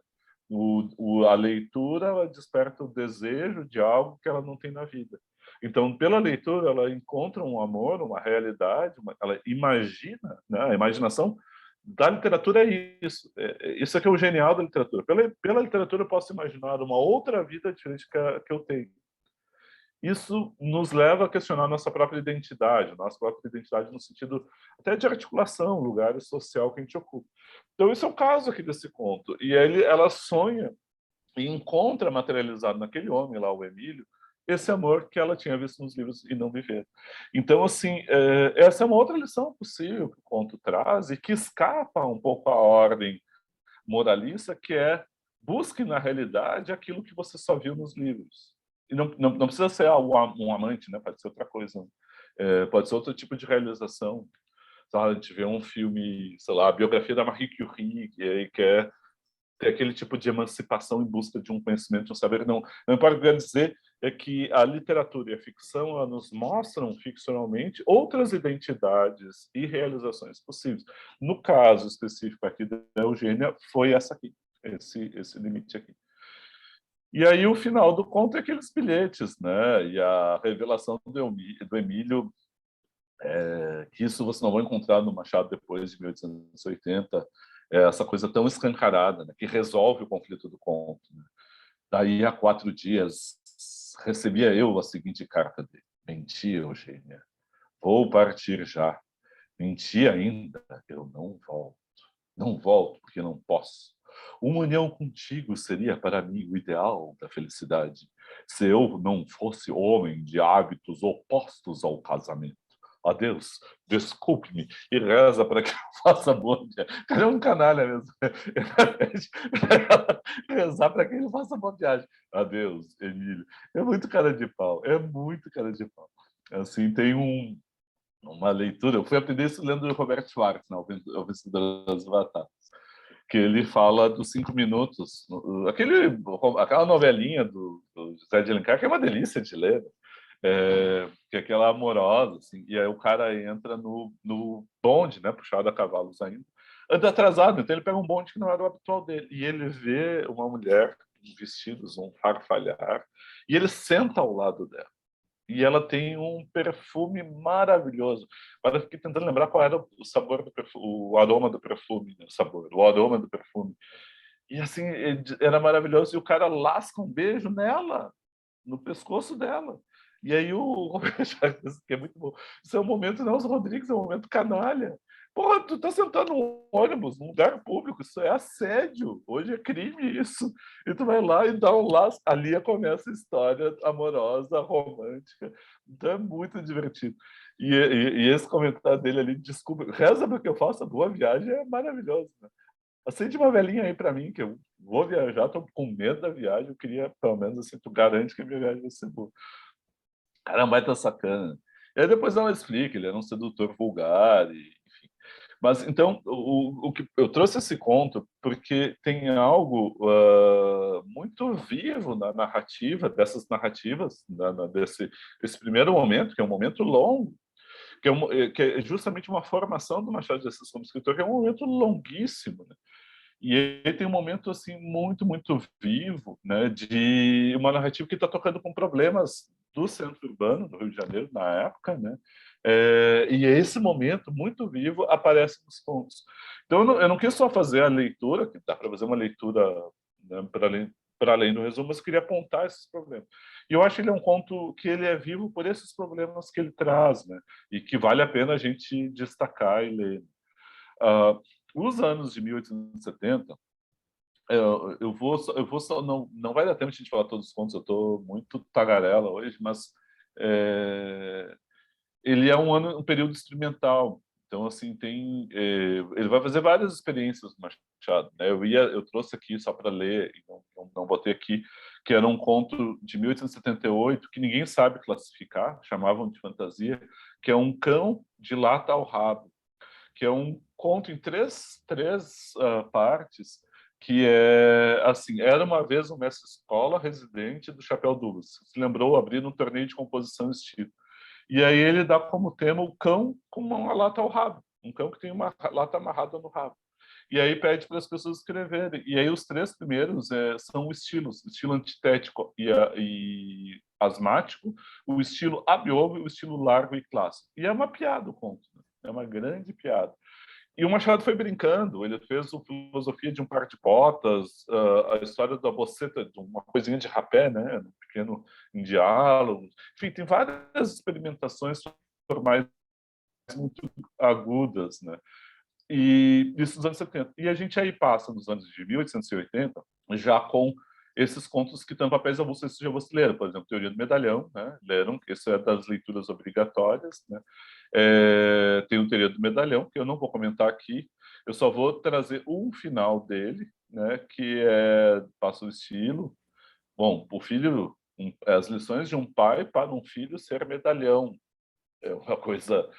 S1: A leitura ela desperta o desejo de algo que ela não tem na vida. Então, pela leitura, ela encontra um amor, uma realidade, ela imagina, né? A imaginação da literatura é isso. Isso é que é o genial da literatura. Pela literatura, eu posso imaginar uma outra vida diferente que eu tenho. Isso nos leva a questionar nossa própria identidade no sentido até de articulação, lugar social que a gente ocupa. Então, esse é o caso aqui desse conto. E ela sonha e encontra materializado naquele homem lá, o Emílio, esse amor que ela tinha visto nos livros e não viveu. Então, assim, essa é uma outra lição possível que o conto traz e que escapa um pouco à ordem moralista, que é busque na realidade aquilo que você só viu nos livros. E não precisa ser um amante, né? Pode ser outra coisa. Pode ser outro tipo de realização. A gente vê um filme, sei lá, a biografia da Marie Curie, que aí quer ter aquele tipo de emancipação em busca de um conhecimento, de um saber. Não importa o que eu quero dizer, é que a literatura e a ficção ela nos mostram ficcionalmente outras identidades e realizações possíveis. No caso específico aqui da Eugênia, foi essa aqui, esse limite aqui. E aí o final do conto é aqueles bilhetes, né? E a revelação do Emílio, que isso você não vai encontrar no Machado depois de 1880, essa coisa tão escancarada, né? Que resolve o conflito do conto. Né? Daí a 4 dias recebia eu a seguinte carta dele: menti, Eugênia, vou partir já. Menti ainda, eu não volto porque não posso. Uma união contigo seria para mim o ideal da felicidade, se eu não fosse homem de hábitos opostos ao casamento. Adeus, desculpe-me e reza para que eu faça boa viagem. Cara, é um canalha mesmo. Rezar para que ele faça boa viagem. Adeus, Emílio. É muito cara de pau, é muito cara de pau. Assim, tem uma leitura, eu fui aprender isso lendo o Robert Schwartz, né, O Vencedor das Batatas, que ele fala dos 5 minutos, aquela novelinha do José de Alencar, que é uma delícia de ler, que é aquela amorosa, assim, e aí o cara entra no bonde, né, puxado a cavalos ainda, anda atrasado, então ele pega um bonde que não era o habitual dele, e ele vê uma mulher com vestidos, um farfalhar, e ele senta ao lado dela. E ela tem um perfume maravilhoso. Agora eu fiquei tentando lembrar qual era o sabor do perfume, o aroma do perfume, né? O aroma do perfume. E assim, era maravilhoso. E o cara lasca um beijo nela, no pescoço dela. E aí o Robert Chagas, que é muito bom. Isso é um momento, Nelson Rodrigues, é um momento canalha. Porra, tu tá sentado num ônibus, num lugar público, isso é assédio. Hoje é crime isso. E tu vai lá e dá um laço. Ali começa a história amorosa, romântica. Então é muito divertido. E esse comentário dele ali, desculpa, reza para que eu faça boa viagem, é maravilhoso. Né? Acende uma velhinha aí para mim, que eu vou viajar, tô com medo da viagem, eu queria, pelo menos assim, tu garante que a minha viagem vai ser boa. Caramba, vai estar sacana. E aí depois ela explica, ele era um sedutor vulgar, enfim. Mas então, o que eu trouxe esse conto porque tem algo muito vivo na narrativa, dessas narrativas, desse primeiro momento, que é um momento longo, que é justamente uma formação do Machado de Assis como escritor, que é um momento longuíssimo, né? E ele tem um momento assim muito, muito vivo, né, de uma narrativa que está tocando com problemas do centro urbano do Rio de Janeiro na época, né? E esse momento muito vivo aparece nos contos. Então eu não quis só fazer a leitura, que dá para fazer uma leitura, né, para além do resumo, mas eu queria apontar esses problemas. E eu acho que ele é um conto que ele é vivo por esses problemas que ele traz, né? E que vale a pena a gente destacar e ler. Uh, os anos de 1870, eu vou só, não vai dar tempo de a gente falar todos os contos, eu estou muito tagarela hoje, mas ele é um período experimental. Então, assim, ele vai fazer várias experiências do Machado. Né? Eu trouxe aqui só para ler, e não botei aqui, que era um conto de 1878 que ninguém sabe classificar, chamavam de fantasia, que é Um Cão de Lata ao Rabo, que é um conto em três partes, que é assim, era uma vez um mestre-escola residente do Chapéu Douglas. Se lembrou, abrindo um torneio de composição estilo. E aí ele dá como tema o cão com uma lata ao rabo. Um cão que tem uma lata amarrada no rabo. E aí pede para as pessoas escreverem. E aí os três primeiros são estilos: estilo antitético e asmático, o estilo abiovo e o estilo largo e clássico. E é uma piada o conto, né? É uma grande piada. E o Machado foi brincando, ele fez a filosofia de um par de botas, a história da boceta, de uma coisinha de rapé, né, um pequeno em diálogo. Enfim, tem várias experimentações formais muito agudas, né? E isso nos anos 70. E a gente aí passa nos anos de 1880, já com esses contos que estão em papéis avulsos, já você leram, por exemplo, Teoria do Medalhão, né? Leram, que isso é das leituras obrigatórias, né? Tem o Teoria do Medalhão, que eu não vou comentar aqui, eu só vou trazer um final dele, né? Que passa o estilo. Bom, o filho, as lições de um pai para um filho ser medalhão. É uma coisa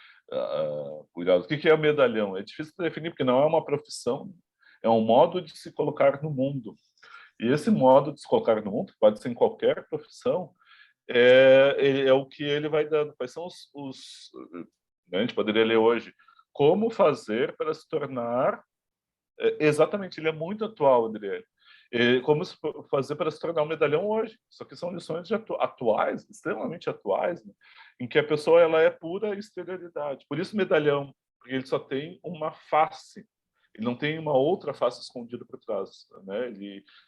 S1: curiosa. O que é o medalhão? É difícil de definir, porque não é uma profissão, é um modo de se colocar no mundo. E esse modo de se colocar no mundo, que pode ser em qualquer profissão, é o que ele vai dando. Quais são a gente poderia ler hoje, como fazer para se tornar... exatamente, ele é muito atual, Adriano. Como fazer para se tornar um medalhão hoje. Só que são lições atuais, extremamente atuais, né? Em que a pessoa ela é pura exterioridade. Por isso medalhão, porque ele só tem uma face. Ele não tem uma outra face escondida por trás, né?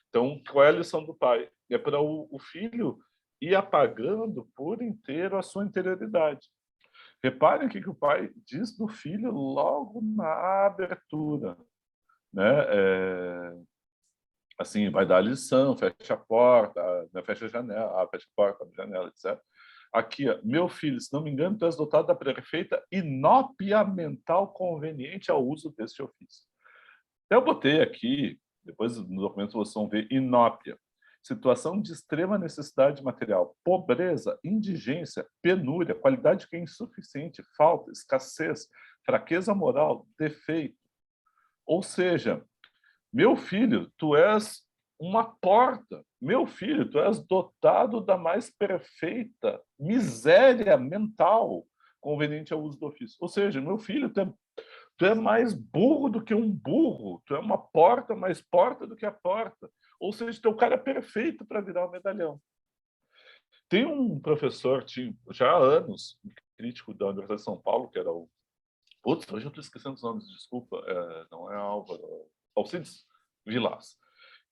S1: Então, qual é a lição do pai? É para o filho ir apagando por inteiro a sua interioridade. Reparem o que o pai diz do filho logo na abertura, né? Assim, vai dar a lição, fecha a porta, né? Fecha a janela, fecha a porta, a janela, etc. Aqui, ó, meu filho, se não me engano, tu és dotado da perfeita inópia mental conveniente ao uso deste ofício. Eu botei aqui, depois no documento vocês vão ver, inópia. Situação de extrema necessidade material, pobreza, indigência, penúria, qualidade que é insuficiente, falta, escassez, fraqueza moral, defeito. Ou seja, meu filho, tu és uma porta. Meu filho, tu és dotado da mais perfeita miséria mental conveniente ao uso do ofício. Ou seja, meu filho, tu é mais burro do que um burro. Tu é uma porta mais porta do que a porta. Ou seja, tu é o cara perfeito para virar o medalhão. Tem um professor, já há anos, um crítico da Universidade de São Paulo, que era o... Putz, hoje eu estou esquecendo os nomes, desculpa. Não é Álvaro. Alcides Vilas,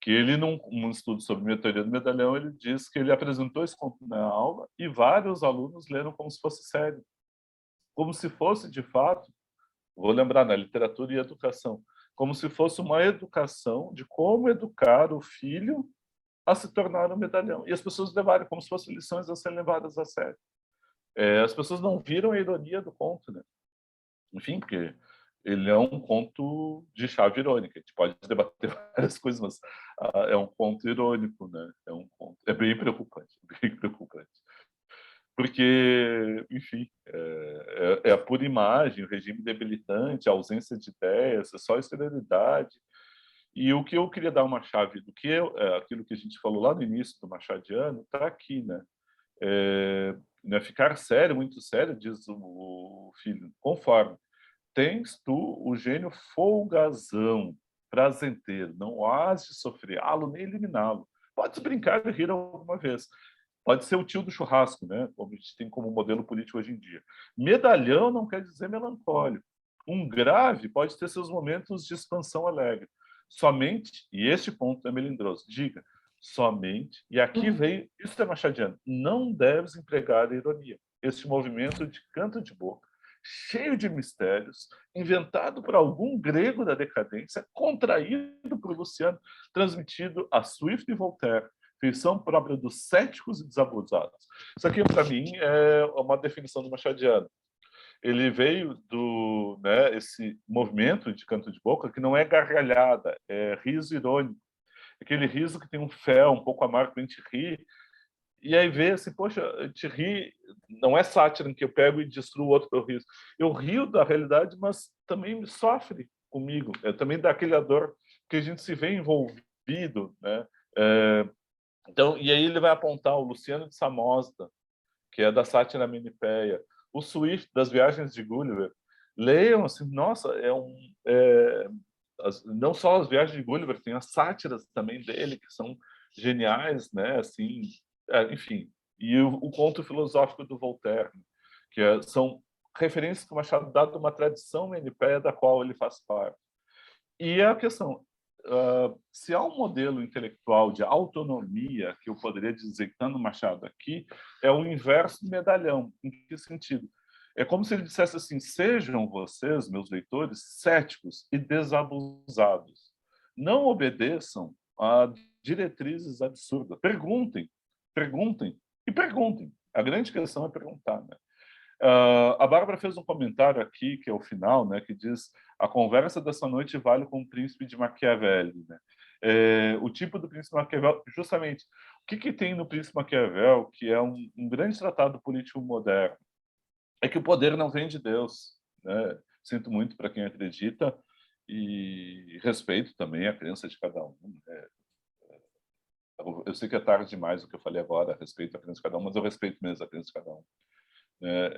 S1: que ele, num estudo sobre a teoria do medalhão, ele diz que ele apresentou esse conto na aula e vários alunos leram como se fosse sério. Como se fosse, de fato, vou lembrar, na literatura e educação, como se fosse uma educação de como educar o filho a se tornar um medalhão. E as pessoas levaram como se fossem lições a serem levadas a sério. As pessoas não viram a ironia do conto, né? Enfim, porque ele é um conto de chave irônica. A gente pode debater várias coisas, mas é um conto irônico, né? É bem preocupante, bem preocupante. Porque, enfim, é a pura imagem, o regime debilitante, a ausência de ideias, é só exterioridade. E o que eu queria dar uma chave do que aquilo que a gente falou lá no início do Machadiano está aqui, né? Né? Ficar sério, muito sério, diz o filho, conforme. Tens tu o gênio folgazão, prazenteiro, não has de sofreá-lo nem eliminá-lo. Podes brincar e rir alguma vez. Pode ser o tio do churrasco, né? Como a gente tem como modelo político hoje em dia. Medalhão não quer dizer melancólico. Um grave pode ter seus momentos de expansão alegre. Somente, e este ponto é melindroso, diga, somente, e aqui veio, isso é machadiano, não deves empregar a ironia. Este movimento de canto de boca, cheio de mistérios, inventado por algum grego da decadência, contraído por Luciano, transmitido a Swift e Voltaire, feição própria dos céticos e desabusados. Isso aqui, para mim, é uma definição do machadiano. Ele veio do, né, esse movimento de canto de boca que não é gargalhada, é riso irônico. Aquele riso que tem um fel um pouco amargo para a gente rir. E aí vê assim, poxa, a gente ri, não é sátira em que eu pego e destruo o outro pelo riso. Eu rio da realidade, mas também sofre comigo. Também dá aquela dor que a gente se vê envolvido, né? Então, e aí ele vai apontar o Luciano de Samosata, que é da Sátira Menipéia, o Swift das Viagens de Gulliver. Leiam, assim, nossa, não só as Viagens de Gulliver, tem as sátiras também dele, que são geniais, né? Assim, enfim, e o conto filosófico do Voltaire, que são referências que o Machado dá de uma tradição menipéia da qual ele faz parte. E a questão, se há um modelo intelectual de autonomia, que eu poderia dizer que está no Machado aqui, é o inverso do medalhão. Em que sentido? É como se ele dissesse assim: sejam vocês, meus leitores, céticos e desabusados. Não obedeçam a diretrizes absurdas. Perguntem, perguntem e perguntem. A grande questão é perguntar, né? A Bárbara fez um comentário aqui, que é o final, né, que diz: a conversa dessa noite vale com o príncipe de Maquiavel. Né? O tipo do príncipe Maquiavel, justamente, o que tem no príncipe Maquiavel, que é um grande tratado político moderno, é que o poder não vem de Deus. Né? Sinto muito para quem acredita e respeito também a crença de cada um. Né? Eu sei que é tarde demais o que eu falei agora a respeito da crença de cada um, mas eu respeito mesmo a crença de cada um. Né?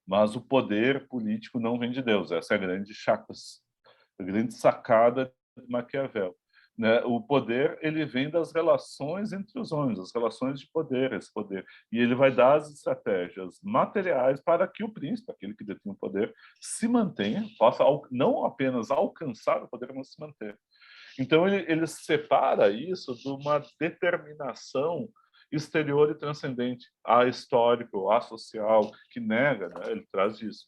S1: Mas o poder político não vem de Deus. Essa é a grande sacada de Maquiavel. Né? O poder ele vem das relações entre os homens, as relações de poder, esse poder. E ele vai dar as estratégias materiais para que o príncipe, aquele que detém o poder, se mantenha, possa não apenas alcançar o poder, mas se manter. Então, ele separa isso de uma determinação exterior e transcendente, ahistórico, asocial, que nega, né? Ele traz isso.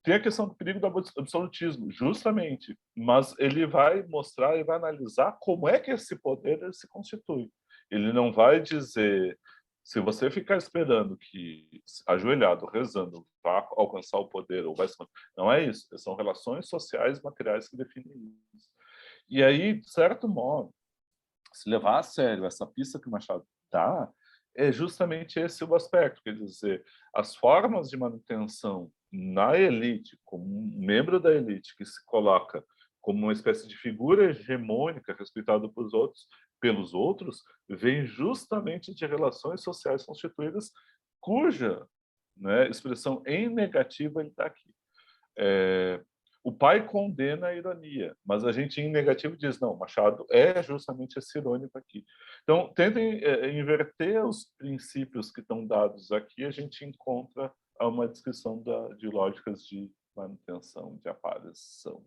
S1: Tem a questão do perigo do absolutismo, justamente, mas ele vai mostrar e vai analisar como é que esse poder se constitui. Ele não vai dizer, se você ficar esperando que, ajoelhado, rezando, vá alcançar o poder, ou vai se... Não é isso, são relações sociais e materiais que definem isso. E aí, de certo modo, se levar a sério essa pista que o Machado dá, é justamente esse o aspecto, quer dizer, as formas de manutenção na elite, como um membro da elite que se coloca como uma espécie de figura hegemônica respeitada pelos outros, vem justamente de relações sociais constituídas cuja, né, expressão em negativa ele está aqui. O pai condena a ironia, mas a gente em negativo diz, não, Machado é justamente esse irônico aqui. Então, tentem inverter os princípios que estão dados aqui, a gente encontra uma descrição de lógicas de manutenção, de aparição,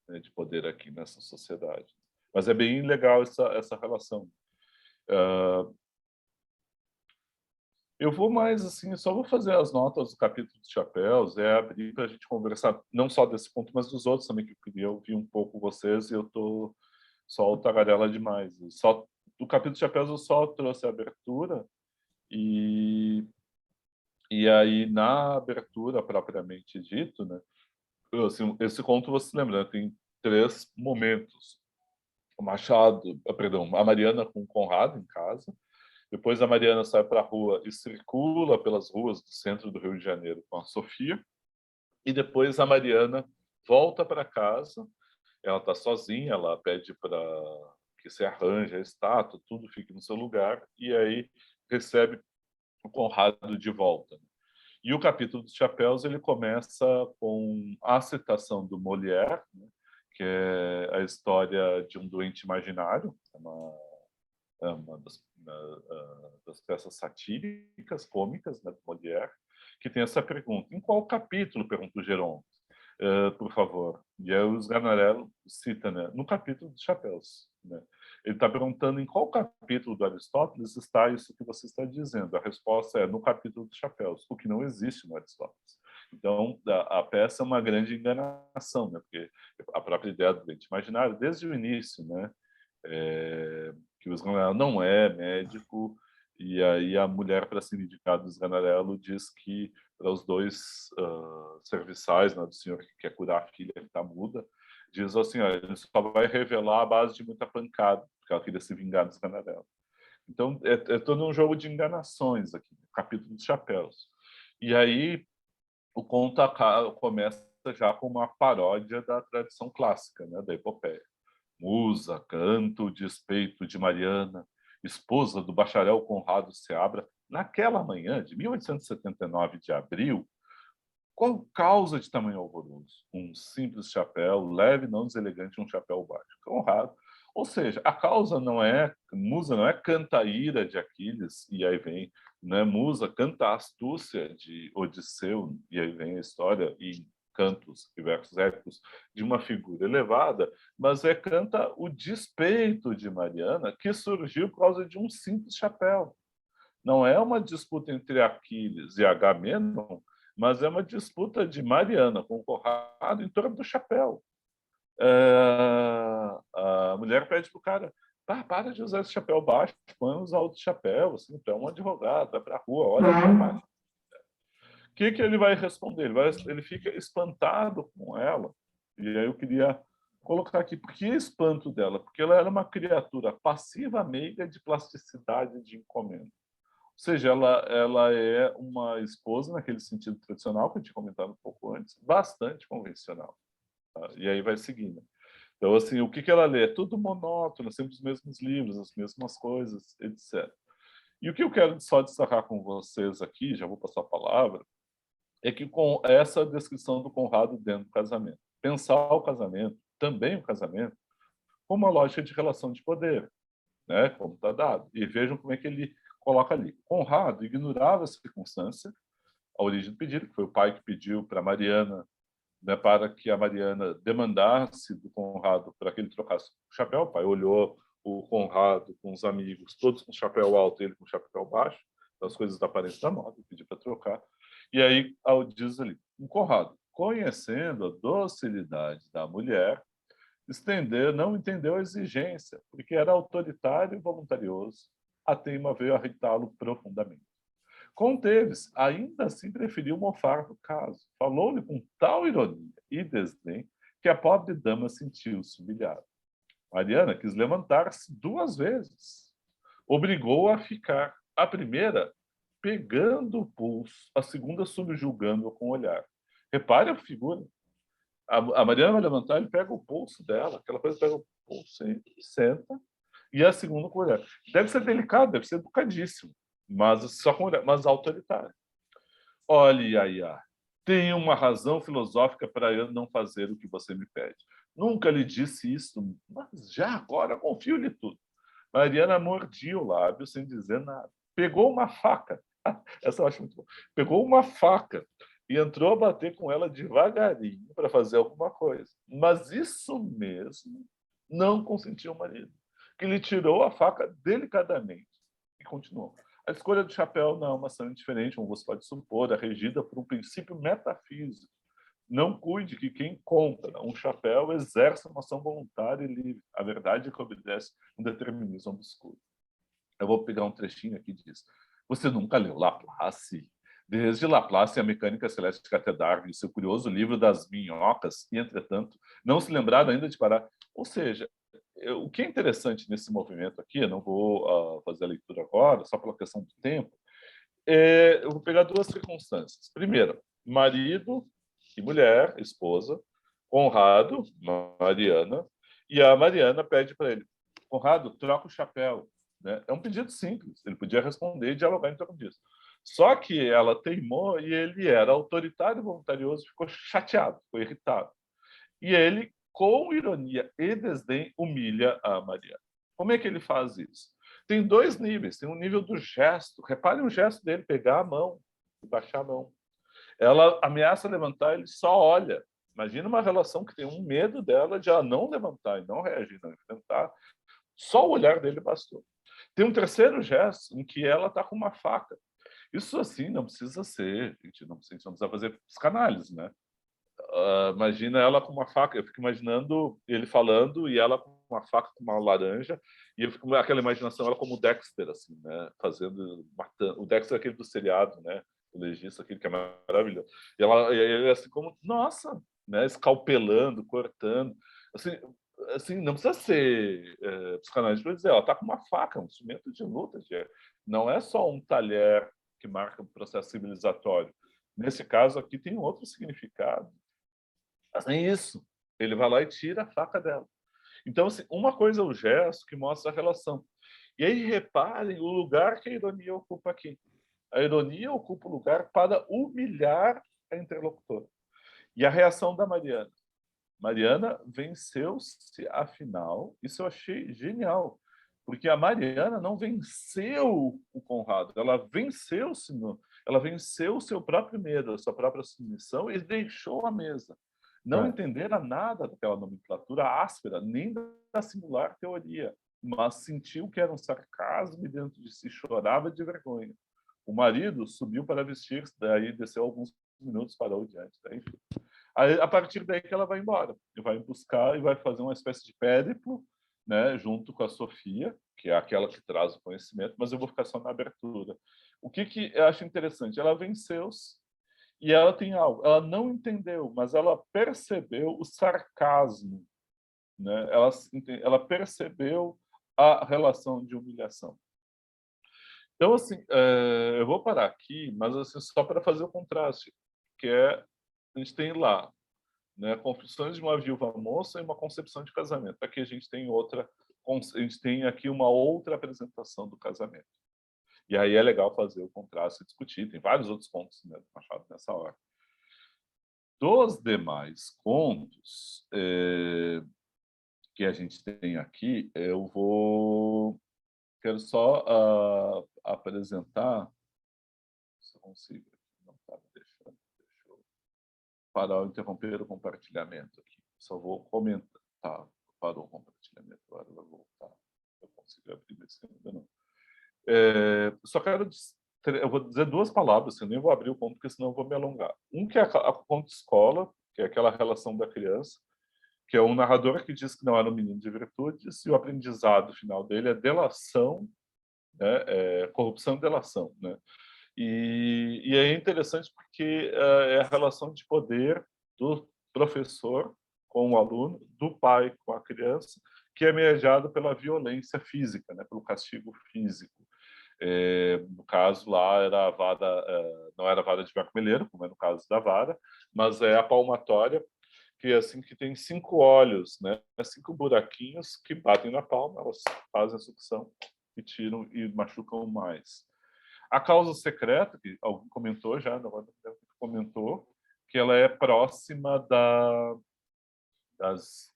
S1: né, de poder aqui nessa sociedade. Mas é bem legal essa relação. Eu vou mais assim, só vou fazer as notas do capítulo de Chapéus, abrir para a gente conversar, não só desse ponto, mas dos outros também, que eu queria ouvir um pouco vocês, e eu estou só tagarela demais. Só, do capítulo de Chapéus eu só trouxe a abertura, e aí na abertura, propriamente dito, né, assim, esse conto, você lembra, né, tem 3 momentos. O Machado, perdão, a Mariana com o Conrado em casa. Depois a Mariana sai para a rua e circula pelas ruas do centro do Rio de Janeiro com a Sofia. E depois a Mariana volta para casa. Ela está sozinha, ela pede para que se arranje a estátua, tudo fique no seu lugar. E aí recebe o Conrado de volta. E o capítulo dos Chapéus ele começa com a citação do Molière, né, que é a história de um doente imaginário, uma das peças satíricas, cômicas, né, do Molière, que tem essa pergunta. Em qual capítulo, pergunta o Geron, por favor? E aí o Sganarello cita, né, no capítulo dos Chapéus. Né? Ele está perguntando em qual capítulo do Aristóteles está isso que você está dizendo. A resposta é no capítulo dos Chapéus, o que não existe no Aristóteles. Então, a peça é uma grande enganação, né? Porque a própria ideia do doente imaginário, desde o início, né? Que o Sganarello não é médico, e aí a mulher, para ser indicada do Sganarello, diz que para os 2 serviçais, né, do senhor que quer curar a filha que está muda, diz assim, ele só vai revelar a base de muita pancada, porque ela queria se vingar do Sganarello. Então, é todo um jogo de enganações aqui, capítulo dos Chapéus. E aí o conto começa já com uma paródia da tradição clássica, né, da epopeia. Musa canta o despeito de Mariana, esposa do bacharel Conrado Seabra, naquela manhã de 1879 de abril. Qual causa de tamanho alvoroço? Um simples chapéu, leve, não deselegante, um chapéu baixo. Conrado. Ou seja, a causa não é, Musa não é canta a ira de Aquiles, e aí vem, né? Musa canta a astúcia de Odisseu, e aí vem a história, e cantos e versos épicos de uma figura elevada, mas canta o despeito de Mariana, que surgiu por causa de um simples chapéu. Não é uma disputa entre Aquiles e Agamenon, mas é uma disputa de Mariana com Conrado em torno do chapéu. A mulher pede para o cara: para de usar esse chapéu baixo, põe usar outro chapéu, assim, tu é um advogado, vai para a rua, olha a tua imagem. O que ele vai responder? Ele fica espantado com ela. E aí eu queria colocar aqui, por que espanto dela? Porque ela era uma criatura passiva, meiga, de plasticidade de encomenda. Ou seja, ela é uma esposa, naquele sentido tradicional, que eu tinha comentado um pouco antes, bastante convencional. Tá? E aí vai seguindo. Então, assim, o que ela lê? É tudo monótono, sempre os mesmos livros, as mesmas coisas, etc. E o que eu quero só destacar com vocês aqui, já vou passar a palavra, é que com essa descrição do Conrado dentro do casamento. Pensar o casamento, também o casamento, como uma lógica de relação de poder, né? Como está dado. E vejam como é que ele coloca ali. Conrado ignorava a circunstância, a origem do pedido, que foi o pai que pediu para Mariana, né, para que a Mariana demandasse do Conrado para que ele trocasse o chapéu. O pai olhou o Conrado com os amigos, todos com chapéu alto, ele com chapéu baixo, as coisas da aparência da moda, pediu para trocar. E aí diz ali, o Conrado, conhecendo a docilidade da mulher, não entendeu a exigência, porque era autoritário e voluntarioso. A teima veio a irritá-lo profundamente. Conteve-se, ainda assim preferiu mofar do caso. Falou-lhe com tal ironia e desdém que a pobre dama sentiu-se humilhada. Mariana quis levantar-se 2 vezes. Obrigou-a a ficar. A primeira, pegando o pulso, a segunda subjugando-a com o olhar. Repare a figura. A Mariana vai levantar, ele pega o pulso dela, aquela coisa, pega o pulso e senta, e a segunda com o olhar. Deve ser delicado, deve ser educadíssimo, mas só com o olhar, mas autoritário. Olha, Yaya, tem uma razão filosófica para eu não fazer o que você me pede. Nunca lhe disse isso, mas já agora confio-lhe tudo. Mariana mordia o lábio sem dizer nada. Pegou uma faca. Essa eu acho muito boa. Pegou uma faca e entrou a bater com ela devagarinho para fazer alguma coisa. Mas isso mesmo não consentiu o marido, que lhe tirou a faca delicadamente e continuou. A escolha do chapéu não é uma ação indiferente, como você pode supor, é regida por um princípio metafísico. Não cuide que quem compra um chapéu exerce uma ação voluntária e livre. A verdade é que obedece um determinismo obscuro. Eu vou pegar um trechinho aqui disso. Você nunca leu Laplace? Desde Laplace e a Mecânica Celeste de Catedrário, seu curioso livro das minhocas, e, entretanto, não se lembraram ainda de parar. Ou seja, o que é interessante nesse movimento aqui, eu não vou fazer a leitura agora, só pela questão do tempo, eu vou pegar 2 circunstâncias. Primeiro, marido e mulher, esposa, Conrado, Mariana, e a Mariana pede para ele: Conrado, troca o chapéu. Né? É um pedido simples, ele podia responder e dialogar em torno disso. Só que ela teimou e ele era autoritário e voluntarioso, ficou chateado, ficou irritado. E ele, com ironia e desdém, humilha a Mariana. Como é que ele faz isso? Tem 2 níveis. Tem um nível do gesto. Repare o gesto dele, pegar a mão e baixar a mão. Ela ameaça levantar, ele só olha. Imagina uma relação que tem um medo dela de ela não levantar e não reagir, não enfrentar. Só o olhar dele bastou. Tem um terceiro gesto em que ela está com uma faca. Isso, assim, não precisa ser, gente, não precisa fazer psicanálise, né? Imagina ela com uma faca. Eu fico imaginando ele falando e ela com uma faca com uma laranja, e eu fico com aquela imaginação ela como Dexter, assim, né? Matando. O Dexter é aquele do seriado, né? O legista, aquele que é maravilhoso. E ele assim como, nossa, né? Escalpelando, cortando, assim, não precisa ser psicanalista para dizer, ela está com uma faca, um instrumento de luta, não é só um talher que marca um processo civilizatório. Nesse caso aqui tem outro significado. Assim, isso. Ele vai lá e tira a faca dela. Então, assim, uma coisa é o gesto que mostra a relação. E aí, reparem o lugar que a ironia ocupa aqui. A ironia ocupa o lugar para humilhar a interlocutora. E a reação da Mariana? Mariana venceu-se, afinal, isso eu achei genial, porque a Mariana não venceu o Conrado, ela venceu-se, ela venceu o seu próprio medo, a sua própria submissão e deixou a mesa. Não entendera nada daquela nomenclatura áspera, nem da singular teoria, mas sentiu que era um sarcasmo e dentro de si chorava de vergonha. O marido subiu para vestir-se, daí desceu alguns minutos, parou diante. Daí, enfim. Aí, a partir daí que ela vai embora, e vai buscar e vai fazer uma espécie de périplo, né, junto com a Sofia, que é aquela que traz o conhecimento, mas eu vou ficar só na abertura. O que eu acho interessante? Ela venceu-se e ela tem algo. Ela não entendeu, mas ela percebeu o sarcasmo, né? Ela percebeu a relação de humilhação. Então, assim, eu vou parar aqui, mas assim, só para fazer o contraste, que é, a gente tem lá, né, Confissões de uma Viúva Moça e uma Concepção de Casamento. Aqui a gente tem aqui uma outra apresentação do casamento. E aí é legal fazer o contraste e discutir. Tem vários outros contos, né, do Machado nessa hora. Dos demais contos que a gente tem aqui, quero só apresentar, se eu consigo, não estava deixando, deixa eu parar, interromper o compartilhamento aqui. Só vou comentar, tá, parou o compartilhamento, agora vai voltar. Eu consigo abrir, mas ainda não. Só quero, eu vou dizer duas palavras, eu nem vou abrir o conto, porque senão eu vou me alongar. Um que é a conto escola, que é aquela relação da criança, que é um narrador que diz que não era um menino de virtudes, e o aprendizado final dele é delação, né, corrupção e delação, né? E é interessante porque é a relação de poder do professor com o aluno, do pai com a criança, que é mediado pela violência física, né, pelo castigo físico. No caso lá era a vara, não era a vara de vermelheiro, como é no caso da vara, mas é a palmatória, que é assim, que tem 5 olhos, né, 5 buraquinhos que batem na palma, elas fazem a sucção e tiram e machucam mais. A causa secreta, que alguém comentou já, não comentou, que ela é próxima das,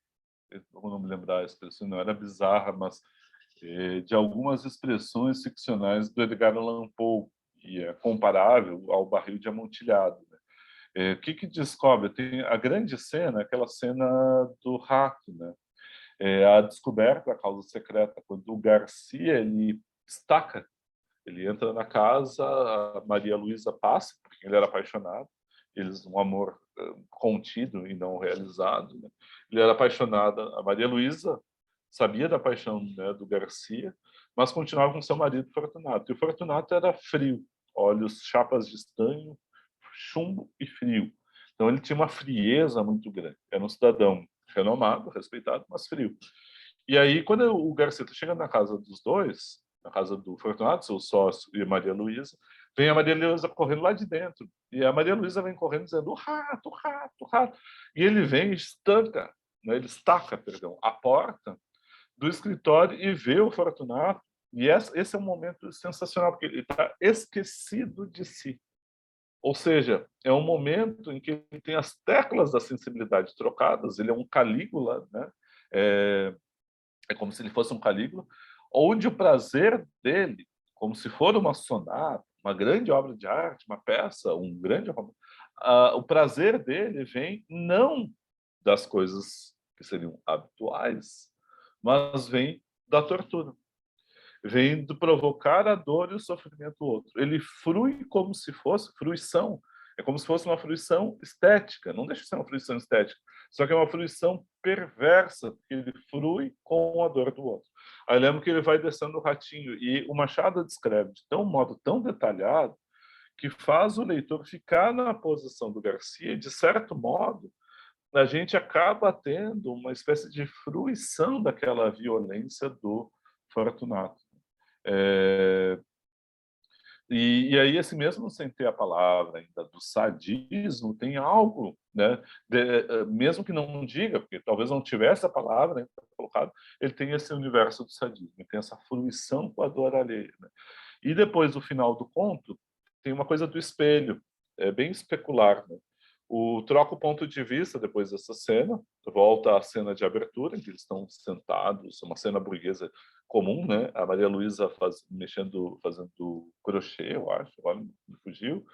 S1: eu não me lembrar a expressão, não era bizarra, mas de algumas expressões ficcionais do Edgar Allan Poe, e é comparável ao barril de amontilhado. Né? O que descobre? Tem a grande cena, aquela cena do rato, né? A descoberta da causa secreta, quando o Garcia ele estaca. Ele entra na casa, a Maria Luísa passa, porque ele era apaixonado, um amor contido e não realizado. Né? Ele era apaixonado, a Maria Luísa sabia da paixão, né, do Garcia, mas continuava com seu marido Fortunato. E o Fortunato era frio, olhos, chapas de estanho, chumbo e frio. Então ele tinha uma frieza muito grande. Era um cidadão renomado, respeitado, mas frio. E aí, quando o Garcia está chegando na casa dos dois, na casa do Fortunato, seu sócio, e a Maria Luísa, vem a Maria Luísa correndo lá de dentro. E a Maria Luísa vem correndo dizendo, o rato, o rato, o rato. E ele vem e estanca, né, ele estaca, perdão, a porta do escritório e vê o Fortunato. E esse é um momento sensacional, porque ele está esquecido de si. Ou seja, é um momento em que ele tem as teclas da sensibilidade trocadas, ele é um Calígula, né? É como se ele fosse um Calígula, onde o prazer dele, como se for uma sonata, uma grande obra de arte, uma peça, um grande o prazer dele vem não das coisas que seriam habituais, mas vem da tortura. Vem de provocar a dor e o sofrimento do outro. Ele frui como se fosse fruição. É como se fosse uma fruição estética. Não deixa de ser uma fruição estética. Só que é uma fruição perversa, porque ele frui com a dor do outro. Aí lembro que ele vai descendo o ratinho. E o Machado descreve de um modo tão detalhado que faz o leitor ficar na posição do Garcia. E, de certo modo, a gente acaba tendo uma espécie de fruição daquela violência do Fortunato. E aí, assim, mesmo sem ter a palavra ainda do sadismo, tem algo, né? Mesmo que não diga, porque talvez não tivesse a palavra, né, colocado, ele tem esse universo do sadismo, ele tem essa fruição com a dor alheia, né? E depois, no final do conto, tem uma coisa do espelho, é bem especular, né? Troca o ponto de vista depois dessa cena, volta à cena de abertura, em que eles estão sentados, uma cena burguesa comum, né? A Maria Luísa fazendo crochê, eu acho, agora me fugiu.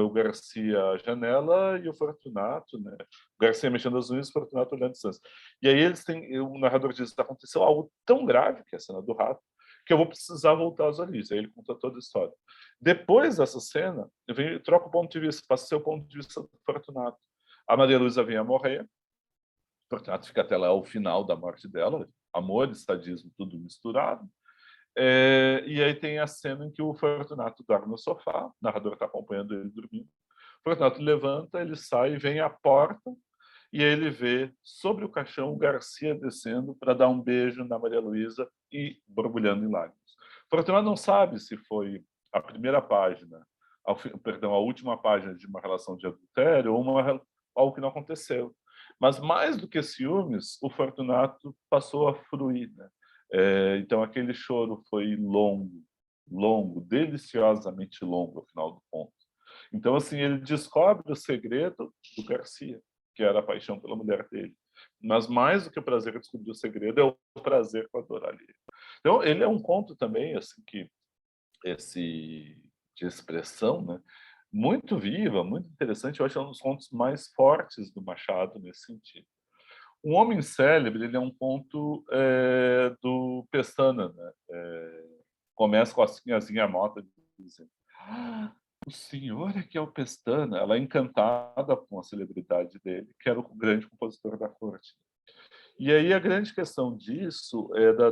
S1: O Garcia à janela e o Fortunato, né? O Garcia mexendo as unhas, o Fortunato olhando distância. E aí o narrador diz: aconteceu algo tão grave, que é a cena do rato, que eu vou precisar voltar às origens. Aí ele conta toda a história. Depois dessa cena, troca o ponto de vista, passa a ser o ponto de vista do Fortunato. A Maria Luísa vem a morrer, o Fortunato fica até lá o final da morte dela, amor e sadismo, tudo misturado. E aí tem a cena em que o Fortunato dorme no sofá, o narrador está acompanhando ele dormindo. O Fortunato levanta, ele sai, vem à porta, e aí ele vê sobre o caixão o Garcia descendo para dar um beijo na Maria Luísa e borbulhando em lágrimas. O Fortunato não sabe se foi a primeira página, a última página de uma relação de adultério ou algo que não aconteceu. Mas mais do que ciúmes, o Fortunato passou a fruir, né? Então aquele choro foi longo, deliciosamente longo, ao final do conto. Então, assim, ele descobre o segredo do Garcia, que era a paixão pela mulher dele. Mas mais do que o prazer de descobrir o segredo, é o prazer com a dor alheia. Então, ele é um conto também, assim, de expressão, né? Muito viva, muito interessante. Eu acho que é um dos contos mais fortes do Machado nesse sentido. Um Homem Célebre, ele é um conto do Pestana, né? Começa com a Sinhazinha Mota dizendo: o senhor é que é o Pestana. Ela é encantada com a celebridade dele, que era o grande compositor da corte. E aí a grande questão disso é da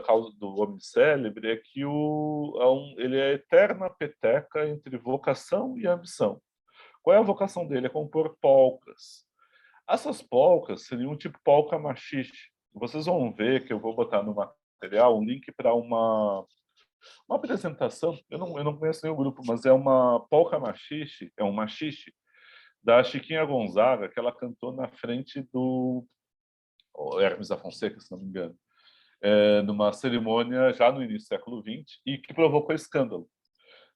S1: causa do Homem Célebre, é que ele é a eterna peteca entre vocação e ambição. Qual é a vocação dele? É compor polcas. Essas polcas seriam um tipo polca machixe. Vocês vão ver que eu vou botar no material um link para uma apresentação. Eu não conheço nenhum grupo, mas é uma polca machixe, é um machixe da Chiquinha Gonzaga, que ela cantou na frente do Hermes da Fonseca, se não me engano, numa cerimônia já no início do século XX, e que provocou escândalo.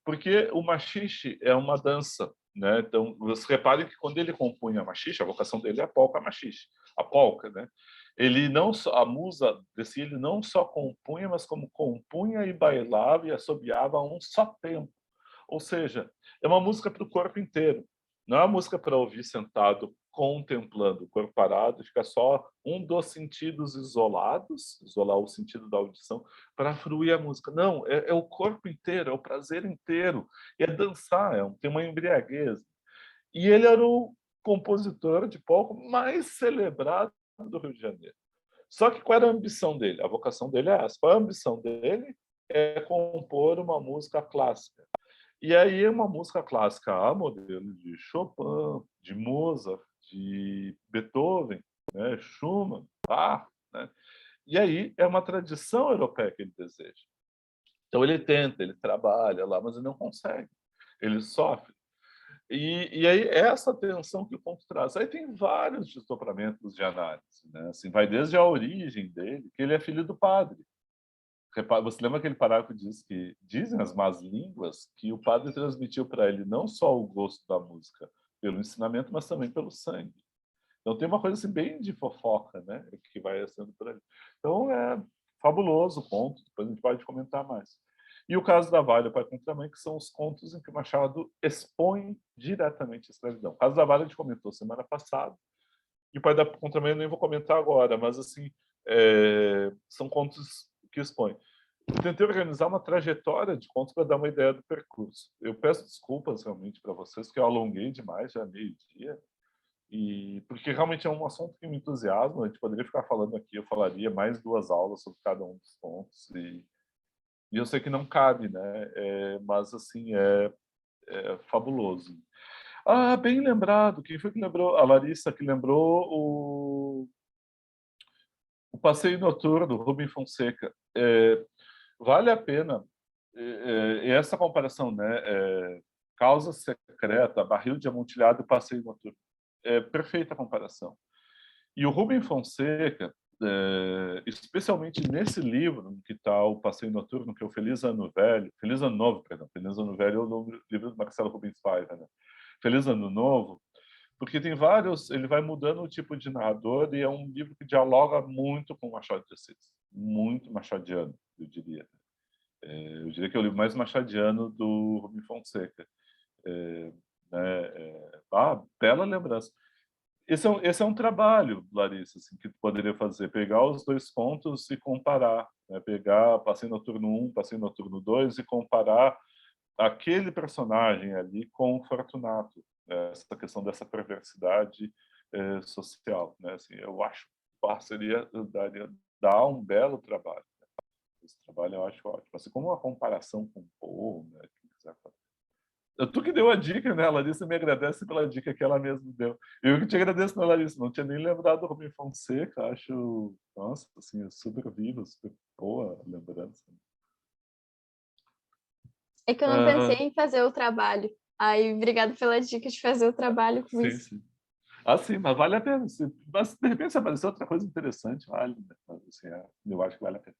S1: Porque o machixe é uma dança, né? Então, vocês reparem que quando ele compunha machixe, a vocação dele é a polca machixe, a polca, né? Ele não só, a musa desse, ele não só compunha, mas como compunha e bailava e assobiava a um só tempo. Ou seja, é uma música para o corpo inteiro. Não é uma música para ouvir sentado, contemplando, o corpo parado, e ficar só um dos sentidos isolados, isolar o sentido da audição, para fruir a música. Não, é o corpo inteiro, é o prazer inteiro. É dançar, tem uma embriaguez. E ele era o compositor de palco mais celebrado do Rio de Janeiro. Só que qual era a ambição dele? A vocação dele é essa. Qual é a ambição dele? É compor uma música clássica. E aí é uma música clássica a modelo de Chopin, de Mozart, de Beethoven, né, Schumann, Bach, né? E aí é uma tradição europeia que ele deseja. Então ele tenta, ele trabalha lá, mas ele não consegue. Ele sofre. E aí é essa tensão que o conto traz. Aí tem vários desdobramentos de análise, né? Assim, vai desde a origem dele, que ele é filho do padre. Você lembra aquele parágrafo que diz que dizem as más línguas que o padre transmitiu para ele não só o gosto da música pelo ensinamento, mas também pelo sangue. Então tem uma coisa assim bem de fofoca, né, que vai sendo por ali. Então é fabuloso o conto, depois a gente pode comentar mais. E o caso da Valha, o Pai contra a Mãe, que são os contos em que o Machado expõe diretamente a escravidão. O caso da Valha a gente comentou semana passada, e o Pai da contra a Mãe eu nem vou comentar agora, mas assim, são contos que expõem. Eu tentei organizar uma trajetória de contos para dar uma ideia do percurso. Eu peço desculpas realmente para vocês, que eu alonguei demais, já meio-dia, porque realmente é um assunto que me entusiasma. A gente poderia ficar falando aqui, eu falaria mais 2 aulas sobre cada um dos contos, e eu sei que não cabe, né? Mas assim, é fabuloso. Ah, bem lembrado. Quem foi que lembrou? A Larissa, que lembrou o Passeio Noturno, do Rubem Fonseca. Vale a pena E essa comparação, né? Causa Secreta, Barril de Amontilhado e Passeio Noturno. É perfeita comparação. E o Rubem Fonseca, especialmente nesse livro que está o Passeio Noturno, que é o Feliz Ano Velho, Feliz Ano Novo, perdão, Feliz Ano Velho é o livro do Marcelo Rubens Paiva, né? Feliz Ano Novo, porque tem vários, ele vai mudando o tipo de narrador e é um livro que dialoga muito com Machado de Assis, muito machadiano, eu diria. Eu diria que é o livro mais machadiano do Rubem Fonseca. Bela lembrança. Esse é um trabalho, Larissa, assim, que tu poderia fazer, pegar os dois contos e comparar, né? Pegar Passeio Noturno 1, Passeio Noturno 2 e comparar aquele personagem ali com o Fortunato, né? Essa questão dessa perversidade social, né? Assim, eu acho que seria dar um belo trabalho. Esse trabalho eu acho ótimo. Assim como uma comparação com o Poe, né? Quem quiser fazer. Tu que deu a dica, né? A Larissa me agradece pela dica que ela mesma deu. Eu que te agradeço, né, Larissa? Não tinha nem lembrado do Rubem Fonseca. Acho, nossa, assim, super vivo, super boa lembrança.
S4: É que eu não pensei em fazer o trabalho. Aí, obrigado pela dica de fazer o trabalho com
S1: sim,
S4: isso.
S1: sim. Sim, mas vale a pena. Mas, de repente, se aparecer outra coisa interessante, vale. Né? Assim, eu acho que vale a pena.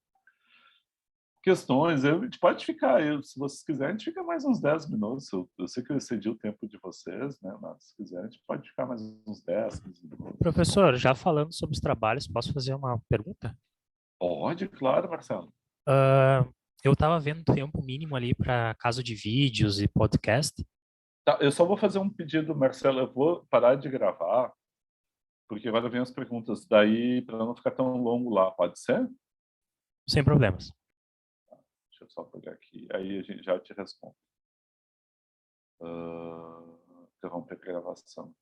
S1: Questões, a gente pode ficar, se vocês quiserem, a gente fica mais uns 10 minutos. Eu sei que eu excedi o tempo de vocês, né? Mas se quiserem, a gente pode ficar mais uns 10, 15 minutos.
S5: Professor, já falando sobre os trabalhos, posso fazer uma pergunta?
S1: Pode, claro, Marcelo.
S5: Eu estava vendo tempo mínimo ali para caso de vídeos e podcast.
S1: Tá, eu só vou fazer um pedido, Marcelo. Eu vou parar de gravar, porque agora vem as perguntas. Daí, para não ficar tão longo lá, pode ser?
S5: Sem problemas.
S1: Deixa eu só pegar aqui. Aí a gente já te responde. Interromper a gravação.